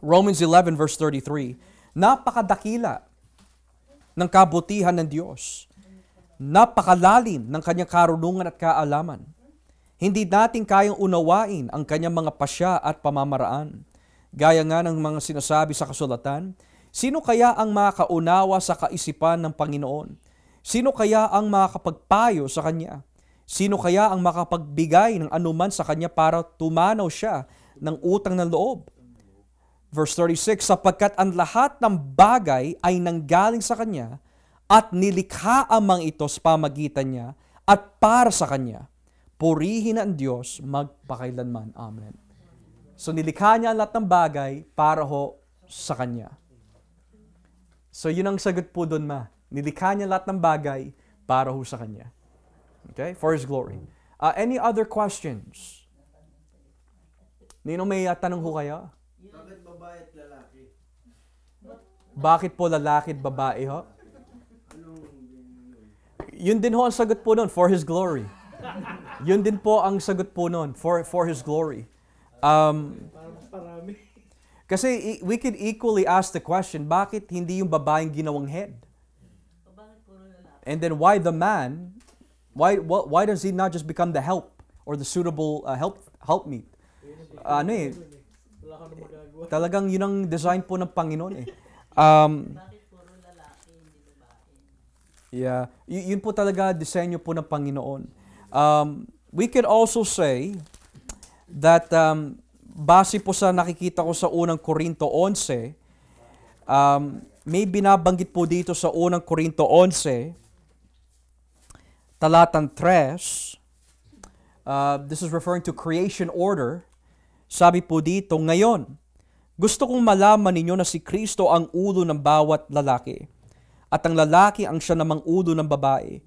Romans 11 verse 33, napakadakila ng kabutihan ng Diyos, napakalalim ng kanyang karunungan at kaalaman. Hindi natin kayang unawain ang kanyang mga pasya at pamamaraan. Gaya nga ng mga sinasabi sa kasulatan, sino kaya ang makaunawa sa kaisipan ng Panginoon? Sino kaya ang makakapagpayo sa Kanya? Sino kaya ang makapagbigay ng anuman sa Kanya para tumanaw siya ng utang ng loob? Verse 36, sapagkat ang lahat ng bagay ay nanggaling sa Kanya at nilikha amang ito sa pamagitan niya at para sa Kanya. Purihin ang Diyos magpakailanman. Amen. So nilikha niya ang lahat ng bagay para ho sa Kanya. So yun ang sagot po doon, ma. Nilikha niya lahat ng bagay para ho sa Kanya. Okay? For His glory. Any other questions? Nino, may tanong ho kayo? Bakit babae at lalaki? Bakit po lalaki at babae ho? Yun din ho ang sagot po noon, for His glory. Yun din po ang sagot po noon, for His glory. Parami. Kasi we could equally ask the question, bakit hindi yung babaeng ginawang head? Bakit puro lalaki? And then why the man, why does he not just become the help or the suitable helpmeet? Wala ka na magagawa. Talagang yun ang design po ng Panginoon eh. Bakit puro lalaki, hindi babae? Yeah, yun po talaga disenyo po ng Panginoon. We could also say that base po sa nakikita ko sa unang Korinto 11, may binabanggit po dito sa unang Korinto 11, talatang 3. This is referring to creation order. Sabi po dito, ngayon, gusto kong malaman ninyo na si Kristo ang ulo ng bawat lalaki, at ang lalaki ang siya namang ulo ng babae,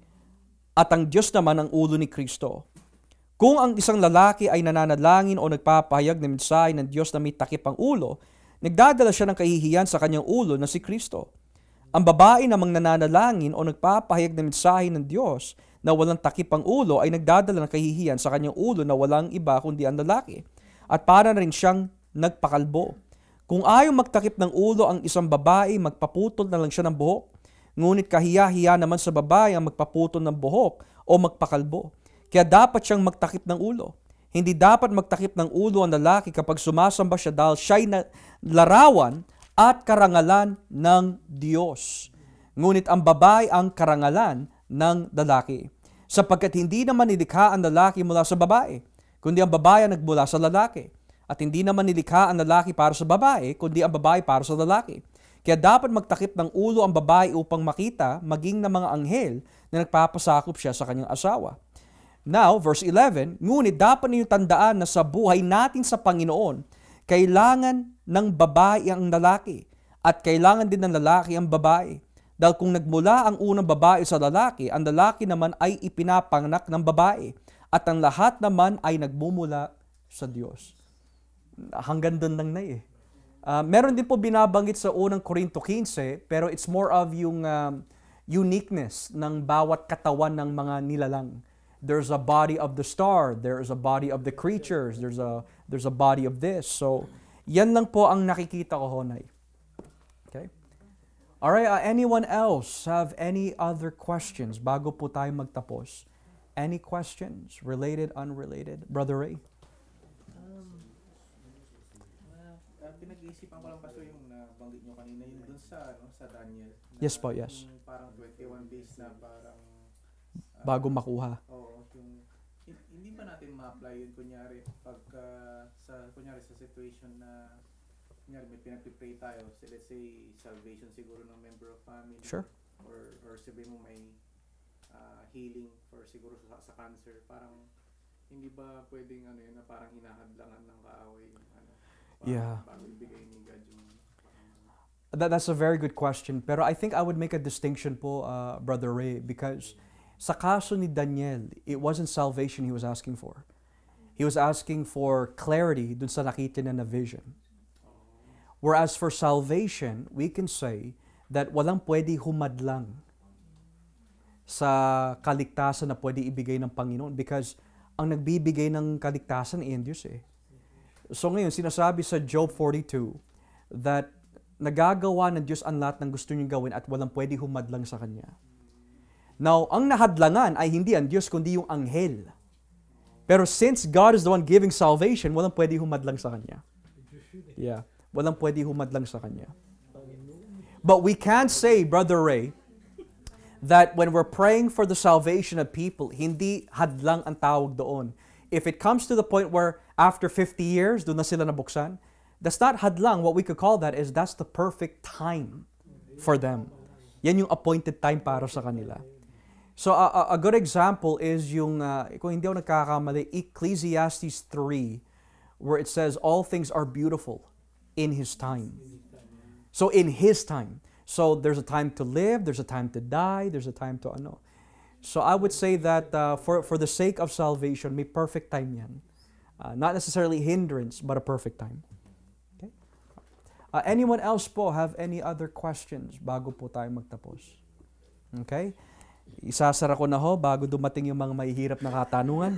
at ang Diyos naman ang ulo ni Kristo. Kung ang isang lalaki ay nananalangin o nagpapahayag ng mensahe ng Diyos na may takip ang ulo, nagdadala siya ng kahihiyan sa kanyang ulo na si Kristo. Ang babae namang nananalangin o nagpapahayag ng mensahe ng Diyos na walang takip ang ulo ay nagdadala ng kahihiyan sa kanyang ulo na walang iba kundi ang lalaki. At para na rin siyang nagpakalbo. Kung ayaw magtakip ng ulo ang isang babae, magpaputol na lang siya ng buhok. Ngunit kahiya-hiya naman sa babae ang magpaputol ng buhok o magpakalbo. Kaya dapat siyang magtakip ng ulo. Hindi dapat magtakip ng ulo ang lalaki kapag sumasamba siya dahil siya'y larawan at karangalan ng Diyos. Ngunit ang babae ang karangalan ng lalaki. Sapagkat hindi naman nilikha ang lalaki mula sa babae, kundi ang babae nagmula sa lalaki. At hindi naman nilikha ang lalaki para sa babae, kundi ang babae para sa lalaki. Kaya dapat magtakip ng ulo ang babae upang makita, maging ng mga anghel na nagpapasakop siya sa kanyang asawa. Now, verse 11, ngunit dapat niyo tandaan na sa buhay natin sa Panginoon, kailangan ng babae ang lalaki, at kailangan din ng lalaki ang babae. Dahil kung nagmula ang unang babae sa lalaki, ang lalaki naman ay ipinapanganak ng babae, at ang lahat naman ay nagmumula sa Diyos. Hanggang doon lang na eh. Meron din po binabanggit sa unang Korinto 15, pero it's more of yung uniqueness ng bawat katawan ng mga nilalang. There's a body of the star, there's a body of the creatures, there's a body of this. So, yan lang po ang nakikita ko, Honay. Okay? Alright, anyone else have any other questions bago po tayo magtapos? Any questions? Related, unrelated? Brother Ray? Pinag-iisipan ko lang kasi yung nabanggit nyo kanina, yung dun sa Daniel. Yes po, yes. Yung parang 21 days na parang... Bago makuha. Oo, hindi ba natin ma-apply yun kunyari pagka sa situation na kunyari may pinag-pray tayo, so let's say salvation siguro ng member of family. Sure. Or sabihin mo may healing for siguro sa cancer, parang hindi ba pwedeng yun na parang hinahadlangan ng kaaway yung Yeah. bago ibigay ni God yung That's a very good question. Pero I think I would make a distinction po, Brother Ray, because sa kaso ni Daniel, it wasn't salvation he was asking for. He was asking for clarity dun sa nakita niya na vision. Whereas for salvation, we can say that walang pwede humadlang sa kaligtasan na pwede ibigay ng Panginoon because ang nagbibigay ng kaligtasan ay ang Diyos eh. So ngayon, sinasabi sa Job 42 that nagagawa ng Diyos ang lahat ng gusto niyong gawin at walang pwede humadlang sa Kanya. Now, ang nahadlangan ay hindi ang Diyos kundi yung anghel. Pero since God is the one giving salvation, walang pwede humadlang sa Kanya. Yeah. Walang pwede humadlang sa Kanya. But we can't say, Brother Ray, that when we're praying for the salvation of people, hindi hadlang ang tawag doon. If it comes to the point where after 50 years, doon na sila nabuksan, that's not hadlang. What we could call that is that's the perfect time for them. Yan yung appointed time para sa kanila. So a good example is yung, kung hindi ako nagkakamali, Ecclesiastes 3, where it says, all things are beautiful in His time. So in His time. So there's a time to live, there's a time to die, there's a time to ano. So I would say that for the sake of salvation, may perfect time yan. Not necessarily hindrance, but a perfect time. Okay? Anyone else po have any other questions bago po tayo magtapos? Okay? Isasara ko na ho bago dumating yung mga mahihirap na katanungan.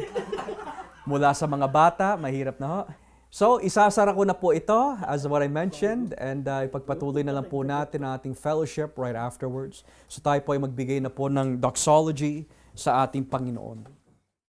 Mula sa mga bata, mahirap na ho. So, isasara ko na po ito as what I mentioned and ipagpatuloy na lang po natin ang ating fellowship right afterwards. So tayo po ay magbigay na po ng doxology sa ating Panginoon.